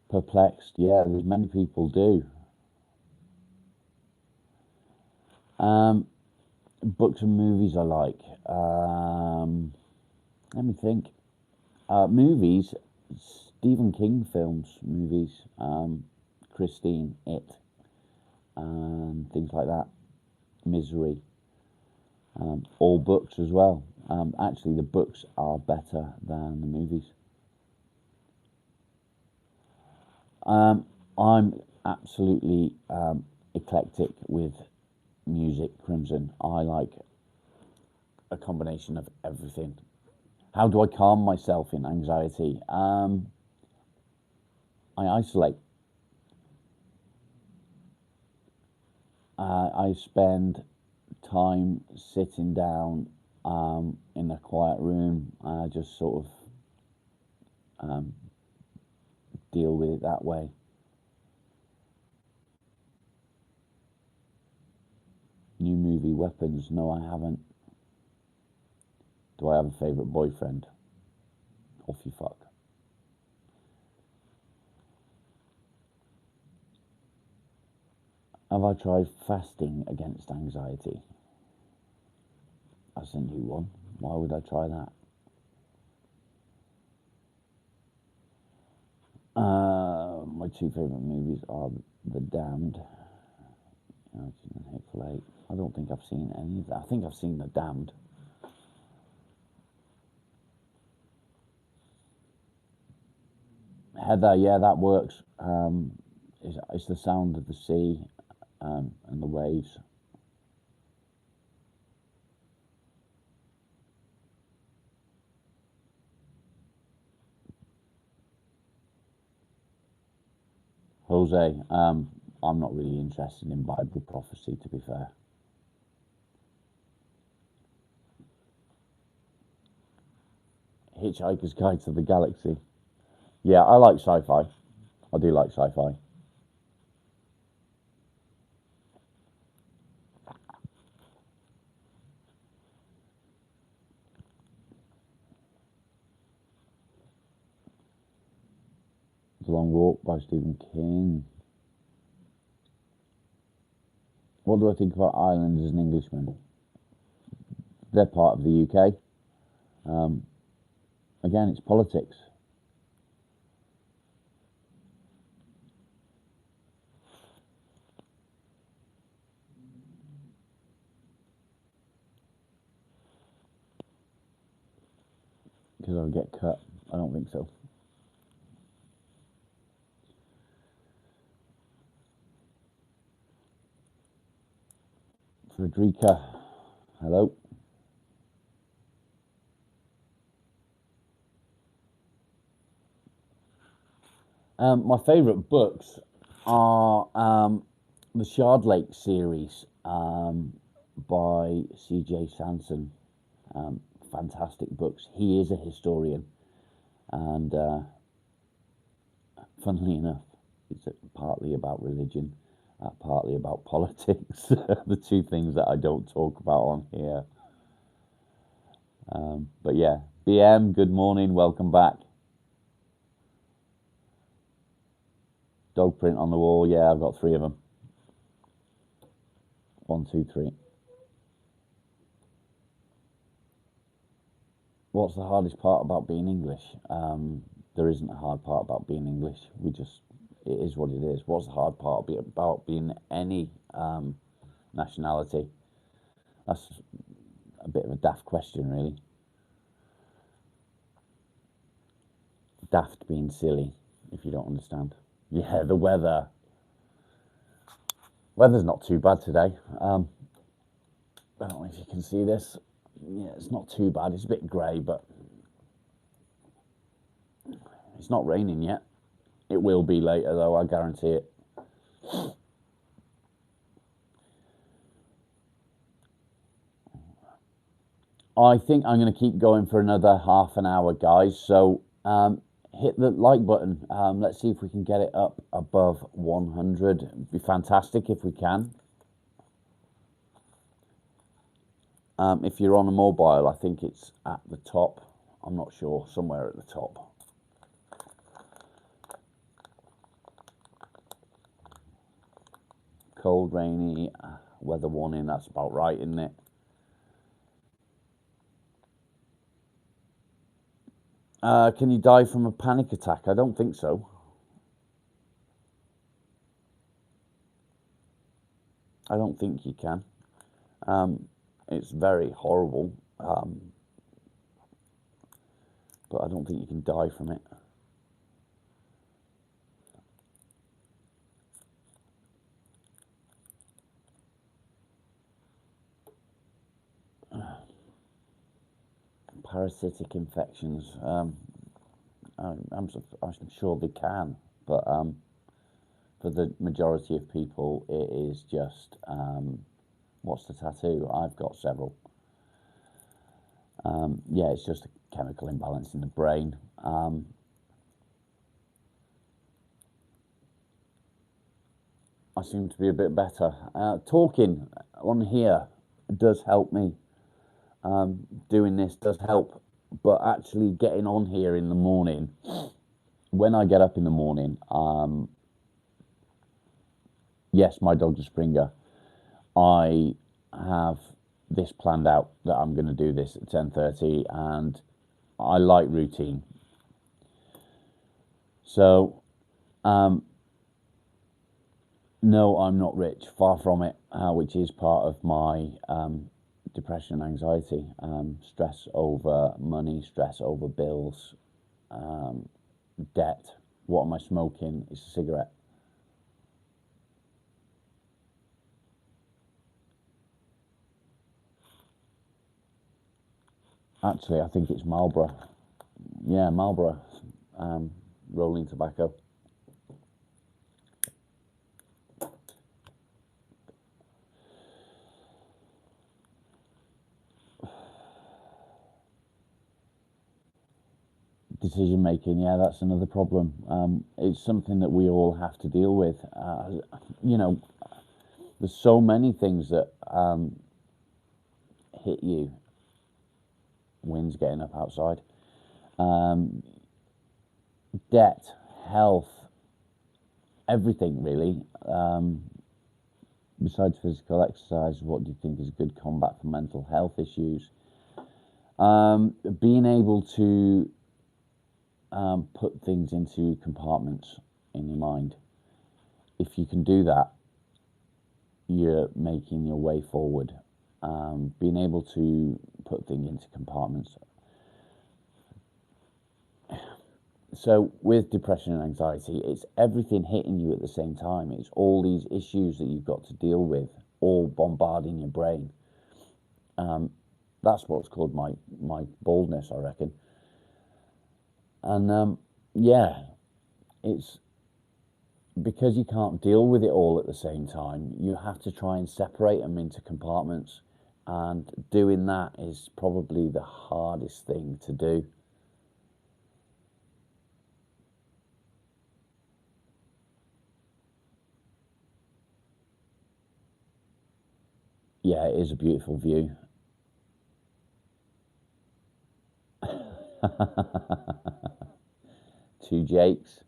Perplexed, yeah, there's many people do. Um, Books and movies I like. Let me think. Movies, Stephen King films, movies, Christine, It, and things like that. Misery. All books as well. Actually, the books are better than the movies. I'm absolutely eclectic with music, Crimson. I like a combination of everything. How do I calm myself in anxiety? I isolate. I spend time sitting down in a quiet room. I just sort of deal with it that way. New movie Weapons? No, I haven't. Do I have a favourite boyfriend? Off you fuck. Have I tried fasting against anxiety? That's a new one. Why would I try that? My two favourite movies are The Damned and Hateful Eight. I don't think I've seen any of that. I think I've seen The Damned. Heather, yeah, that works. It's the sound of the sea and the waves. Jose, I'm not really interested in Bible prophecy, to be fair. Hitchhiker's Guide to the Galaxy. Yeah, I like sci-fi. I do like sci-fi. The Long Walk by Stephen King. What do I think about Ireland as an Englishman? They're part of the UK. Um, Again, it's politics. Because I'll get cut. I don't think so. Frederica, hello. My favourite books are the Shard Lake series by C.J. Sanson. Fantastic books. He is a historian, and funnily enough, it's partly about religion, partly about politics. The two things that I don't talk about on here. But yeah, BM, good morning, welcome back. Dog print on the wall, yeah, I've got 3 of them. 1, 2, 3. What's the hardest part about being English? There isn't a hard part about being English. It is what it is. What's the hard part about being any nationality? That's a bit of a daft question, really. Daft being silly, if you don't understand. Yeah, the weather. Weather's not too bad today. I don't know if you can see this. Yeah, it's not too bad. It's a bit grey, but it's not raining yet. It will be later, though, I guarantee it. I think I'm going to keep going for another half an hour, guys. So hit the like button. Let's see if we can get it up above 100. It'd be fantastic if we can. If you're on a mobile, I think it's at the top. I'm not sure, somewhere at the top. Cold, rainy, weather warning, that's about right, isn't it? Can you die from a panic attack? I don't think so. I don't think you can. It's very horrible, but I don't think you can die from it. Parasitic infections. I'm sure they can. But for the majority of people, it is just what's the tattoo? I've got several. Yeah, it's just a chemical imbalance in the brain. I seem to be a bit better. Talking on here does help me. Doing this does help, but actually getting on here in the morning, when I get up in the morning, yes, my dog's a Springer. I have this planned out that I'm going to do this at 10:30, and I like routine. So, no, I'm not rich, far from it, which is part of my depression and anxiety, stress over money, stress over bills, debt. What am I smoking? It's a cigarette. Actually, I think it's Marlboro. Yeah, Marlboro, rolling tobacco. Decision making, yeah, that's another problem. It's something that we all have to deal with. You know, there's so many things that hit you. Wind's getting up outside. Debt, health, everything really. Besides physical exercise, what do you think is good combat for mental health issues? Being able to put things into compartments in your mind. If you can do that, you're making your way forward. Being able to put things into compartments. So with depression and anxiety, it's everything hitting you at the same time. It's all these issues that you've got to deal with, all bombarding your brain. That's what's called my baldness, I reckon. And yeah, it's because you can't deal with it all at the same time. You have to try and separate them into compartments, and doing that is probably the hardest thing to do. Yeah, it is a beautiful view. Two Jakes.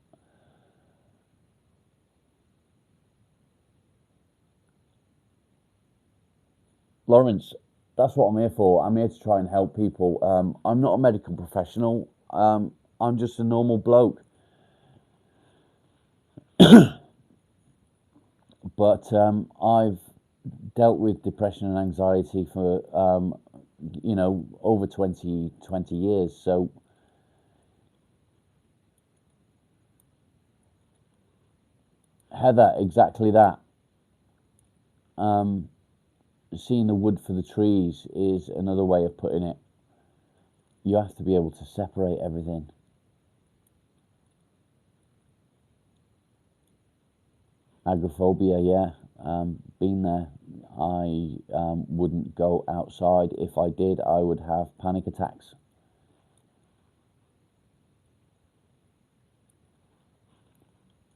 Lawrence, that's what I'm here for. I'm here to try and help people. I'm not a medical professional. I'm just a normal bloke. But I've dealt with depression and anxiety for, over 20 years. So, Heather, exactly that. Seeing the wood for the trees is another way of putting it. You have to be able to separate everything. Agoraphobia, yeah, been there. I wouldn't go outside. If I did, I would have panic attacks.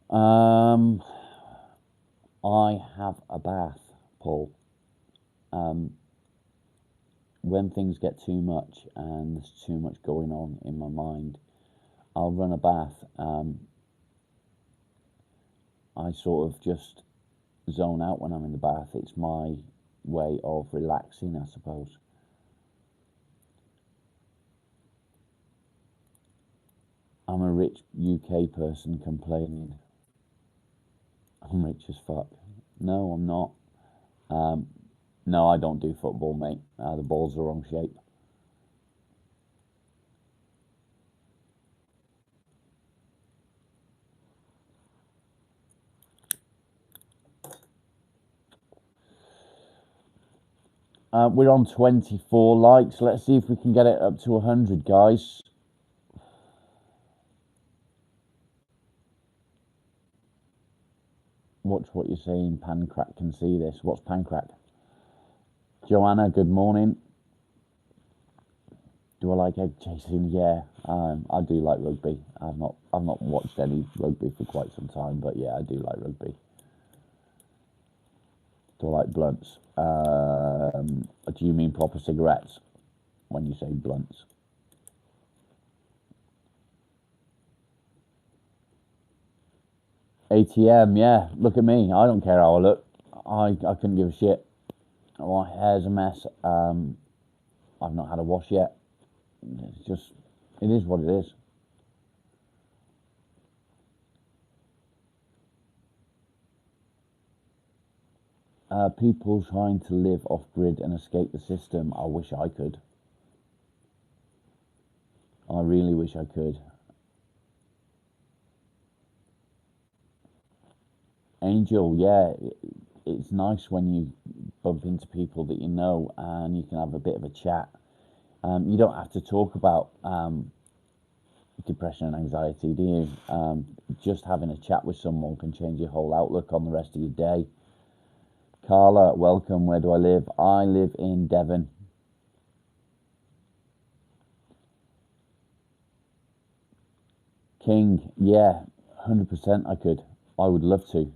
Um, I have a bath, Paul. When things get too much and there's too much going on in my mind, I'll run a bath. I sort of just zone out when I'm in the bath. It's my way of relaxing, I suppose. I'm a rich UK person complaining. I'm rich as fuck. No, I'm not. No, I don't do football, mate. The ball's the wrong shape. We're on 24 likes. Let's see if we can get it up to 100, guys. watch what you're saying. Pancrack can see this. What's Pancrack? Joanna, good morning. Do I like egg chasing? Yeah, I do like rugby. I've not watched any rugby for quite some time, but yeah, I do like rugby. Do I like blunts? Do you mean proper cigarettes when you say blunts? ATM, yeah. Look at me. I don't care how I look. I couldn't give a shit. My hair's a mess. I've not had a wash yet. It's just, it is what it is. People trying to live off grid and escape the system. I wish I could. I really wish I could. Angel, yeah, it's nice when you bump into people that you know and you can have a bit of a chat. You don't have to talk about depression and anxiety, do you? Just having a chat with someone can change your whole outlook on the rest of your day. Carla, welcome. Where do I live? I live in Devon. King, yeah, 100% I could. I would love to.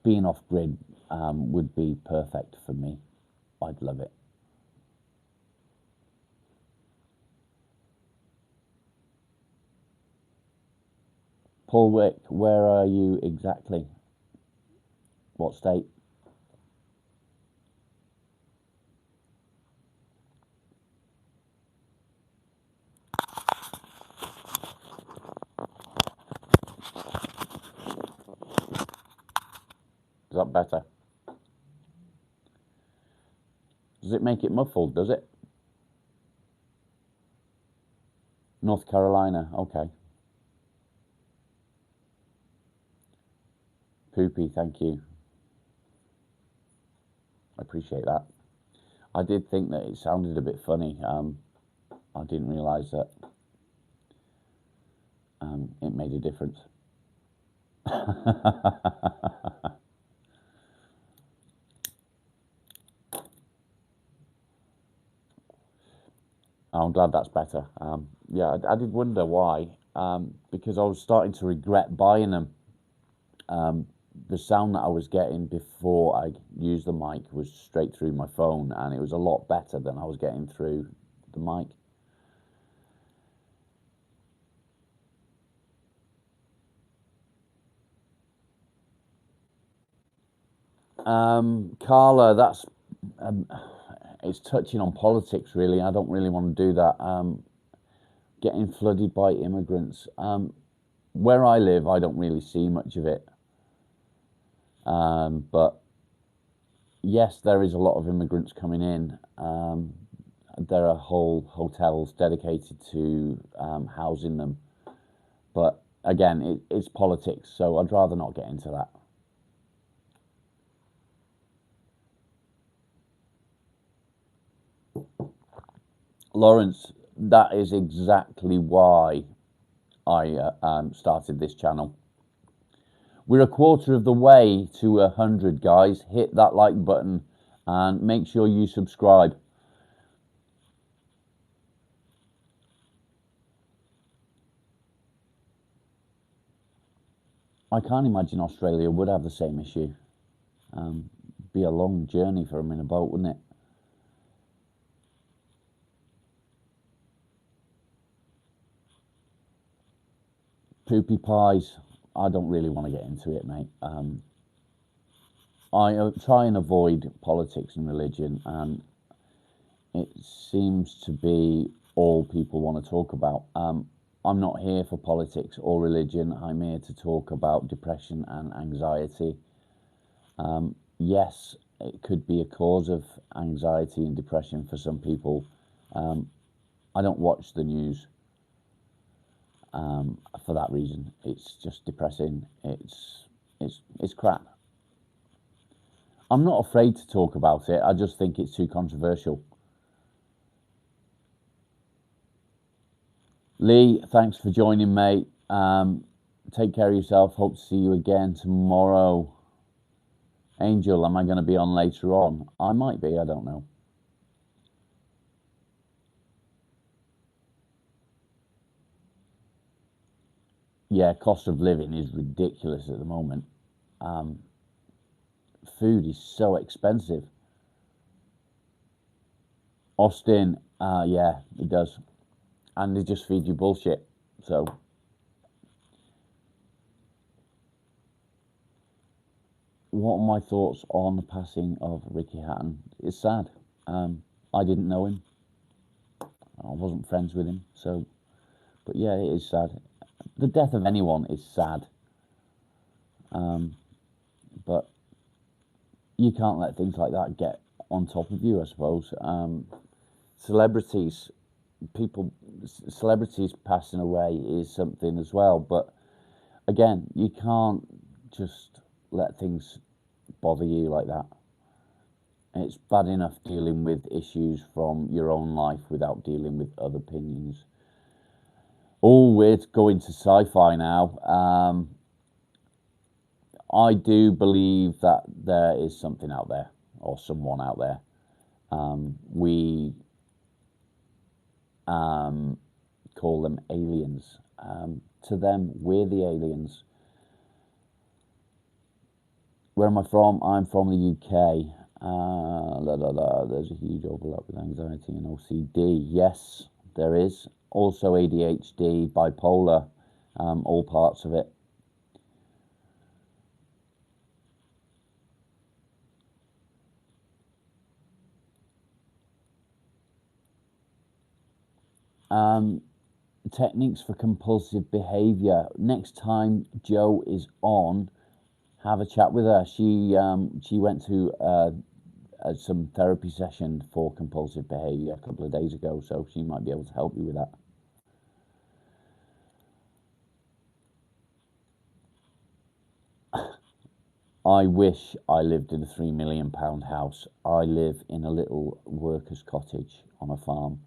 Being off grid would be perfect for me. I'd love it. Paul Wick, where are you exactly? What state? Is that better? Does it make it muffled, does it? North Carolina, okay. Poopy, thank you. I appreciate that. I did think that it sounded a bit funny. I didn't realise that it made a difference. I'm glad that's better. Yeah, I did wonder why, because I was starting to regret buying them. The sound that I was getting before I used the mic was straight through my phone, and it was a lot better than I was getting through the mic. Carla, that's it's touching on politics, really. I don't really want to do that. Getting flooded by immigrants. Where I live, I don't really see much of it. But yes, there is a lot of immigrants coming in. There are whole hotels dedicated to housing them. But again, it's politics, so I'd rather not get into that. Lawrence, that is exactly why I started this channel. We're a quarter of the way to 100, guys. Hit that like button and make sure you subscribe. I can't imagine Australia would have the same issue. Be a long journey for them in a boat, wouldn't it? Poopy pies. I don't really want to get into it, mate. I try and avoid politics and religion, and it seems to be all people want to talk about. I'm not here for politics or religion. I'm here to talk about depression and anxiety. Yes, it could be a cause of anxiety and depression for some people. I don't watch the news for that reason. It's just depressing. It's crap. I'm not afraid to talk about it. I just think it's too controversial. Lee, thanks for joining, mate. Take care of yourself. Hope to see you again tomorrow. Angel, am I going to be on later on? I might be, I don't know. Yeah, cost of living is ridiculous at the moment. Food is so expensive. Austin, yeah, it does. And they just feed you bullshit. So, what are my thoughts on the passing of Ricky Hatton? It's sad. I didn't know him. I wasn't friends with him. So, but yeah, it is sad. The death of anyone is sad. But you can't let things like that get on top of you, I suppose. Celebrities, celebrities passing away is something as well. But again, you can't just let things bother you like that. It's bad enough dealing with issues from your own life without dealing with other opinions. Oh, we're going to sci-fi now. I do believe that there is something out there, or someone out there. We call them aliens. To them, we're the aliens. Where am I from? I'm from the UK. There's a huge overlap with anxiety and OCD. Yes, there is. Also ADHD, bipolar, all parts of it. Techniques for compulsive behaviour. Next time Jo is on, have a chat with her. She went to some therapy session for compulsive behaviour a couple of days ago, so she might be able to help you with that. I wish I lived in a £3 million house. I live in a little worker's cottage on a farm.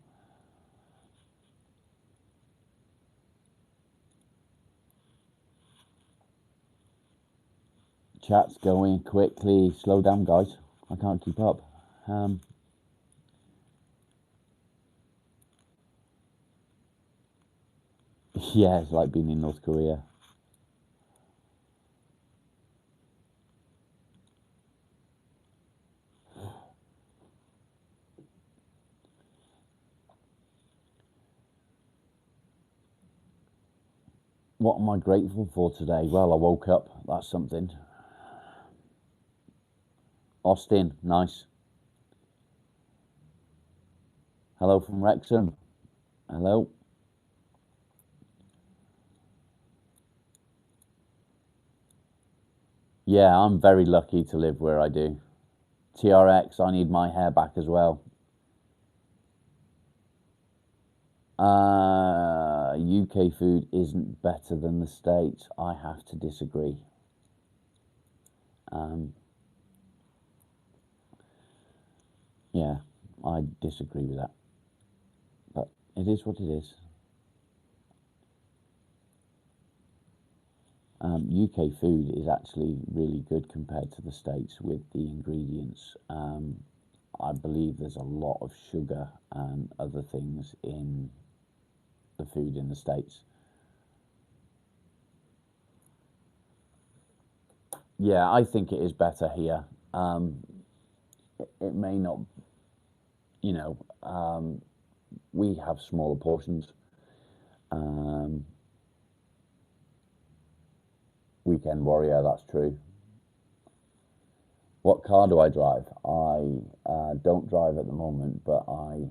Chat's going quickly. Slow down, guys. I can't keep up. Yeah, it's like being in North Korea. What am I grateful for today? Well, I woke up. That's something. Austin, nice. Hello from Wrexham. Hello. Yeah, I'm very lucky to live where I do. TRX, I need my hair back as well. UK food isn't better than the States. I have to disagree. Yeah, I disagree with that. But it is what it is. UK food is actually really good compared to the States with the ingredients. I believe there's a lot of sugar and other things in the food in the States. Yeah, I think it is better here. It may not, you know, we have smaller portions. Weekend warrior, that's true. What car do I drive? I don't drive at the moment, but I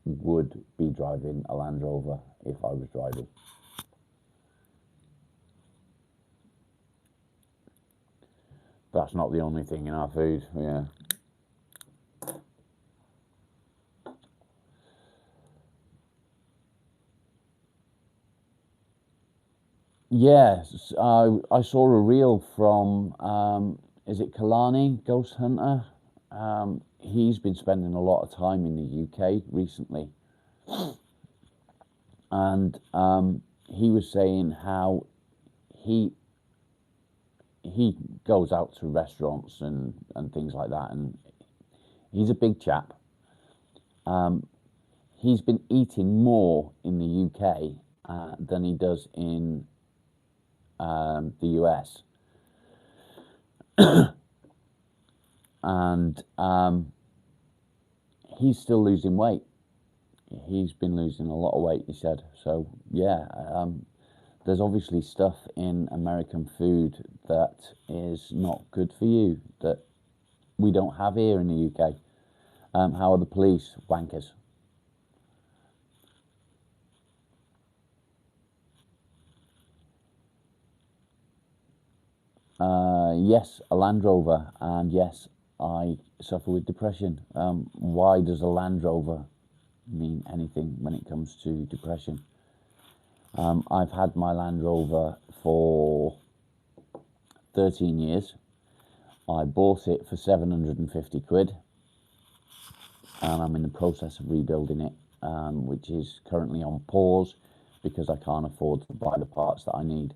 would be driving a Land Rover if I was driving. That's not the only thing in our food, yeah. Yes, I saw a reel from, is it Kalani, Ghost Hunter? He's been spending a lot of time in the UK recently. And he was saying how he goes out to restaurants and things like that, and he's a big chap. He's been eating more in the UK than he does in the US, and he's still losing weight. He's been losing a lot of weight, he said. So yeah, there's obviously stuff in American food that is not good for you that we don't have here in the UK. How are the police? Wankers. Yes, a Land Rover, and yes, I suffer with depression. Why does a Land Rover mean anything when it comes to depression? I've had my Land Rover for 13 years. I bought it for 750 quid, and I'm in the process of rebuilding it, which is currently on pause because I can't afford to buy the parts that I need.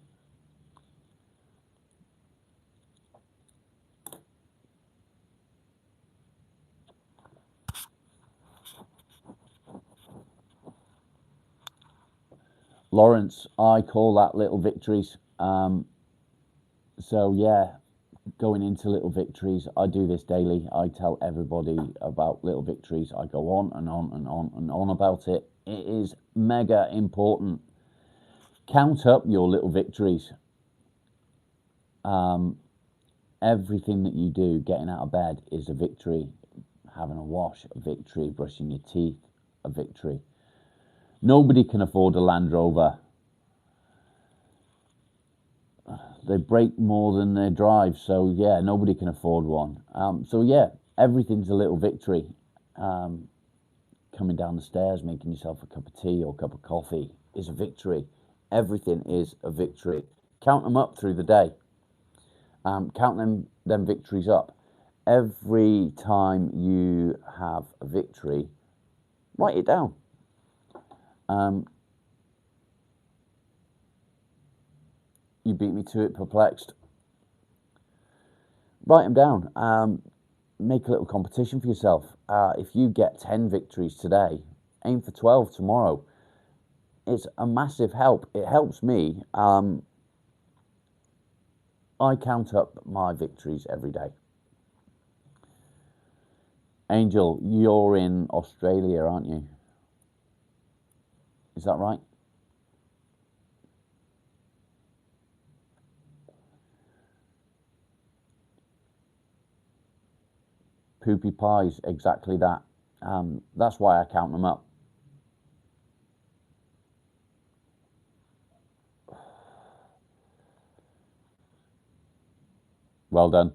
Lawrence, I call that little victories. So yeah, going into little victories, I do this daily. I tell everybody about little victories. I go on and on and on and on about it. It is mega important. Count up your little victories. Everything that you do, getting out of bed, is a victory. Having a wash, a victory. Brushing your teeth, a victory. Nobody can afford a Land Rover. They break more than they drive, so yeah, nobody can afford one. So yeah, everything's a little victory. Coming down the stairs, making yourself a cup of tea or a cup of coffee is a victory. Everything is a victory. Count them up through the day. Count them victories up. Every time you have a victory, write it down. You beat me to it, perplexed. Write them down. Make a little competition for yourself. If you get 10 victories today, aim for 12 tomorrow. It's a massive help. It helps me. I count up my victories every day. Angel, you're in Australia, aren't you? Is that right? Poopy pies, exactly that. That's why I count them up. Well done.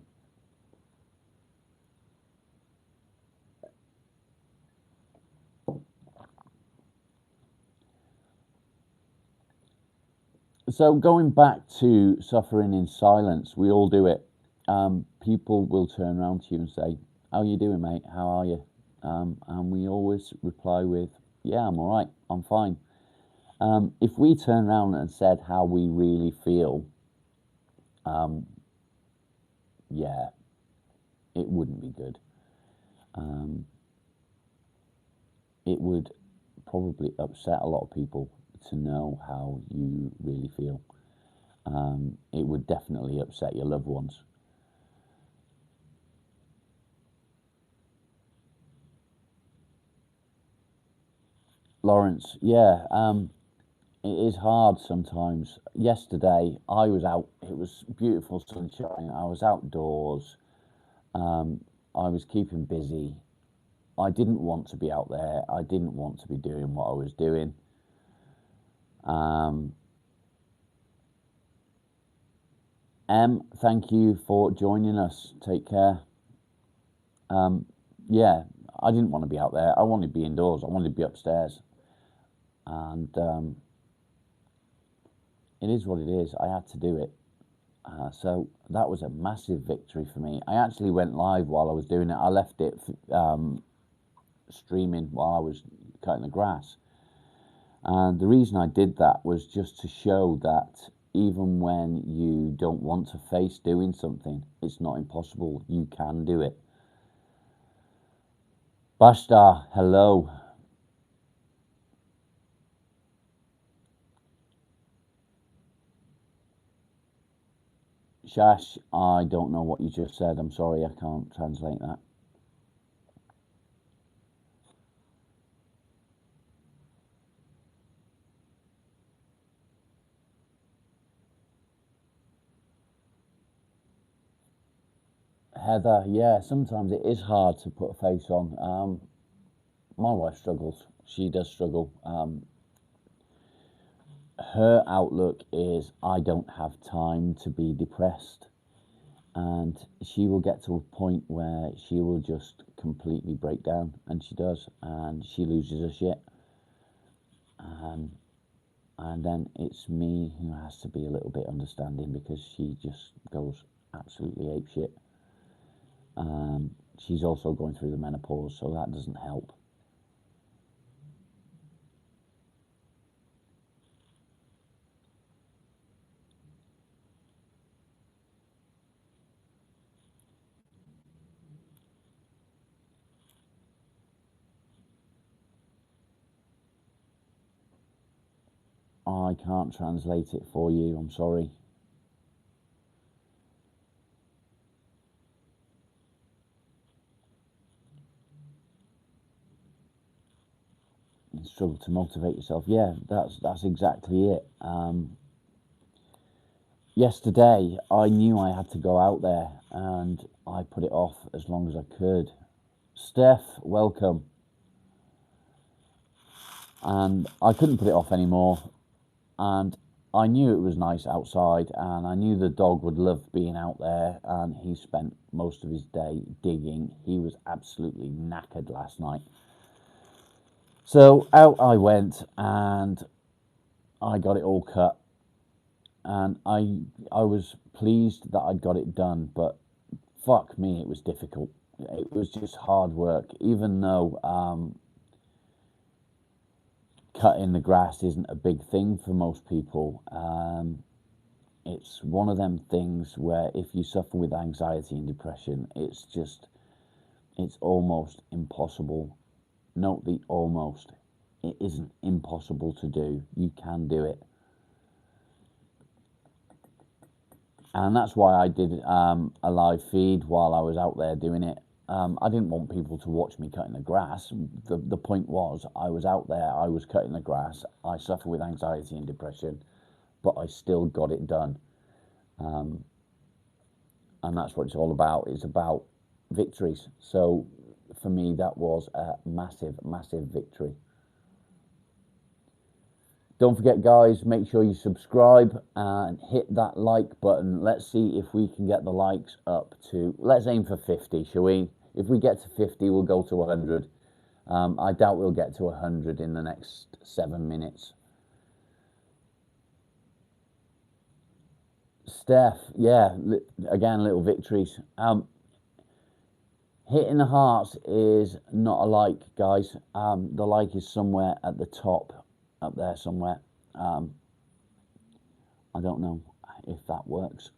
So going back to suffering in silence, we all do it. People will turn around to you and say, "How you doing, mate? How are you?" And we always reply with, "Yeah, I'm all right. I'm fine." If we turn around and said how we really feel, yeah, it wouldn't be good. It would probably upset a lot of people to know how you really feel. It would definitely upset your loved ones. Lawrence, yeah, it is hard sometimes. Yesterday, I was out, it was beautiful sunshine, I was outdoors, I was keeping busy. I didn't want to be out there, I didn't want to be doing what I was doing. Thank you for joining us. Take care. Yeah, I didn't want to be out there. I wanted to be indoors. I wanted to be upstairs. And it is what it is. I had to do it. So that was a massive victory for me. I actually went live while I was doing it. I left it streaming while I was cutting the grass. And the reason I did that was just to show that even when you don't want to face doing something, it's not impossible. You can do it. Bashta, hello. Shash, I don't know what you just said. I'm sorry, I can't translate that. Heather, yeah, sometimes it is hard to put a face on. My wife struggles. She does struggle. Her outlook is, I don't have time to be depressed. And she will get to a point where she will just completely break down, and she does, and she loses her shit. And then it's me who has to be a little bit understanding because she just goes absolutely ape shit. She's also going through the menopause, so that doesn't help. I can't translate it for you, I'm sorry. You struggle to motivate yourself. Yeah, that's exactly it. Yesterday, I knew I had to go out there, and I put it off as long as I could. Steph, welcome. And I couldn't put it off anymore. And I knew it was nice outside, and I knew the dog would love being out there. And he spent most of his day digging. He was absolutely knackered last night. So out I went, and I got it all cut. And I was pleased that I'd got it done, but fuck me, it was difficult. It was just hard work, even though cutting the grass isn't a big thing for most people. It's one of them things where if you suffer with anxiety and depression, it's almost impossible. Note the almost. It isn't impossible to do. You can do it. And that's why I did a live feed while I was out there doing it. I didn't want people to watch me cutting the grass. The point was, I was out there, I was cutting the grass. I suffer with anxiety and depression, but I still got it done. And that's what it's all about. It's about victories. So for me, that was a massive, massive victory. Don't forget, guys, make sure you subscribe and hit that like button. Let's see if we can get the likes up to, let's aim for 50, shall we? If we get to 50, we'll go to 100. I doubt we'll get to 100 in the next 7 minutes. Steph, yeah, again, little victories. Hitting the hearts is not a like, guys. The like is somewhere at the top, up there somewhere. I don't know if that works.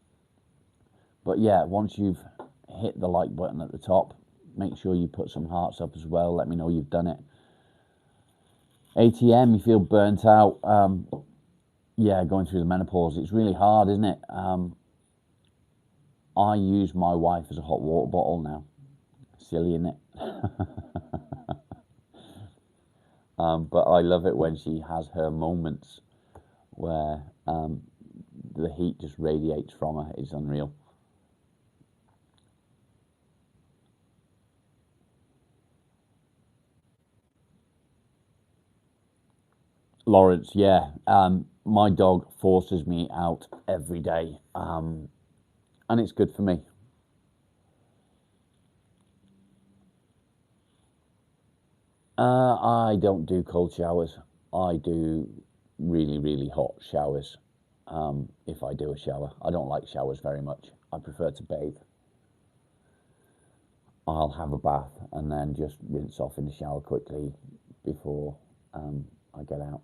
But yeah, once you've hit the like button at the top, make sure you put some hearts up as well. Let me know you've done it. ATM, you feel burnt out. Yeah, going through the menopause, it's really hard, isn't it? I use my wife as a hot water bottle now. Silly, isn't it? But I love it when she has her moments where the heat just radiates from her. It's unreal. Lawrence, yeah. My dog forces me out every day, and it's good for me. I don't do cold showers. I do really, really hot showers. If I do a shower, I don't like showers very much. I prefer to bathe. I'll have a bath and then just rinse off in the shower quickly before I get out.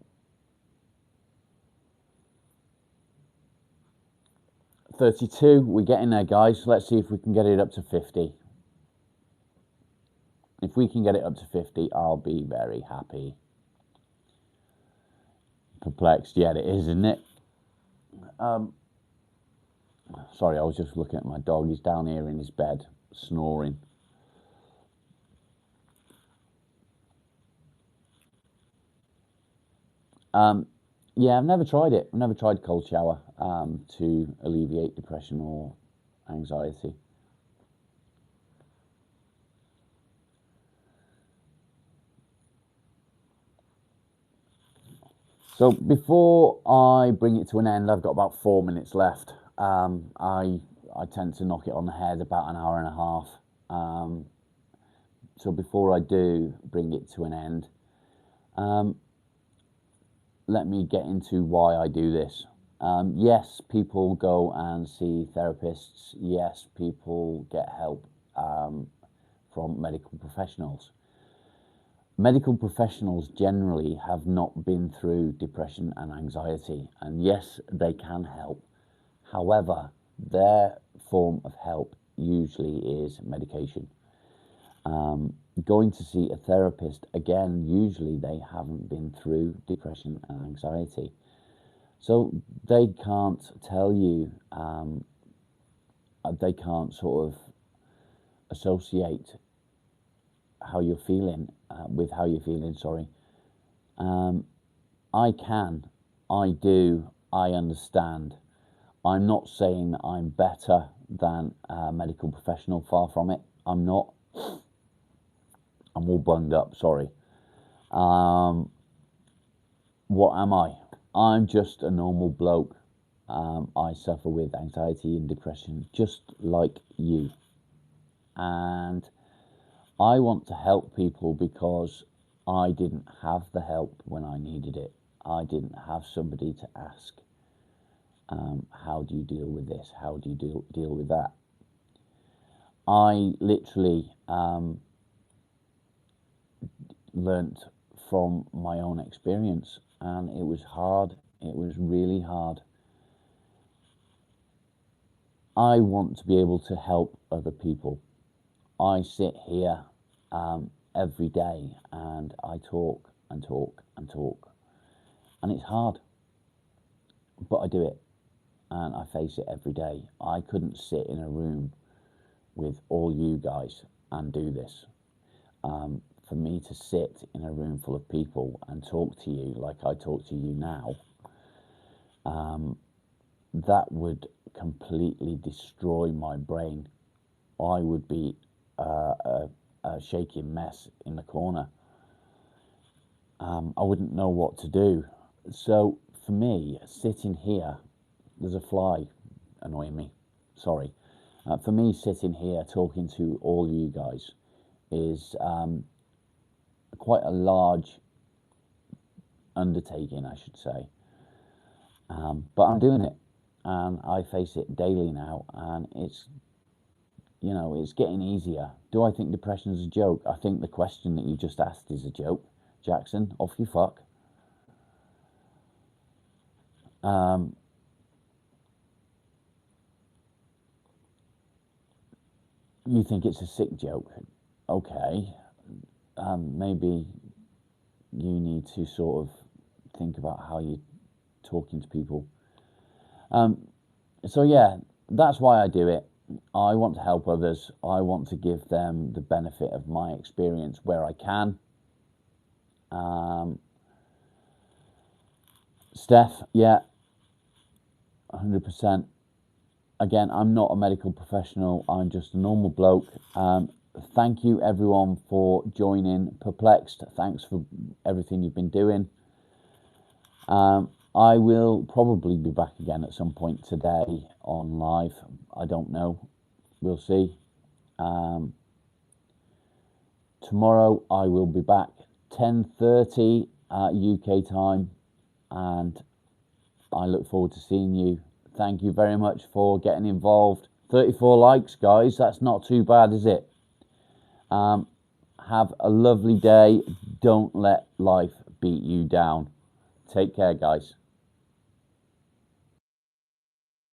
32. We're getting there, guys. Let's see if we can get it up to 50. If we can get it up to 50, I'll be very happy. Perplexed, yeah, it is, isn't it? Sorry, I was just looking at my dog. He's down here in his bed, snoring. Yeah, I've never tried it. I've never tried cold shower to alleviate depression or anxiety. So before I bring it to an end, I've got about 4 minutes left. I tend to knock it on the head about an hour and a half. So before I do bring it to an end, let me get into why I do this. Yes, people go and see therapists. Yes, people get help from medical professionals. Medical professionals generally have not been through depression and anxiety, and yes, they can help. However, their form of help usually is medication. Going to see a therapist, again, usually they haven't been through depression and anxiety. So they can't tell you, they can't sort of associate how you're feeling with how you're feeling, sorry. I can, I do, I understand. I'm not saying that I'm better than a medical professional, far from it. I'm not. I'm all bunged up, sorry. What am I? I'm just a normal bloke. I suffer with anxiety and depression just like you. And I want to help people because I didn't have the help when I needed it. I didn't have somebody to ask, how do you deal with this? How do you deal with that? I literally learnt from my own experience, and it was hard. It was really hard. I want to be able to help other people. I sit here every day and I talk and talk and talk, and it's hard, but I do it and I face it every day. I couldn't sit in a room with all you guys and do this. For me to sit in a room full of people and talk to you like I talk to you now, that would completely destroy my brain. I would be a shaking mess in the corner. I wouldn't know what to do. So for me, sitting here, there's a fly annoying me, sorry. For me, sitting here talking to all you guys is quite a large undertaking, I should say. But I'm doing it, and I face it daily now, and it's, you know, it's getting easier. Do I think depression is a joke? I think the question that you just asked is a joke. Jackson, off you fuck. You think it's a sick joke? Okay. Maybe you need to sort of think about how you're talking to people. So yeah, that's why I do it. I want to help others. I want to give them the benefit of my experience where I can. Steph, yeah, 100%. Again, I'm not a medical professional. I'm just a normal bloke. Thank you everyone for joining Perplexed. Thanks for everything you've been doing. I will probably be back again at some point today on live. I don't know. We'll see. Tomorrow I will be back 10:30 UK time, and I look forward to seeing you. Thank you very much for getting involved. 34 likes, guys. That's not too bad, is it? Have a lovely day. Don't let life beat you down. Take care, guys.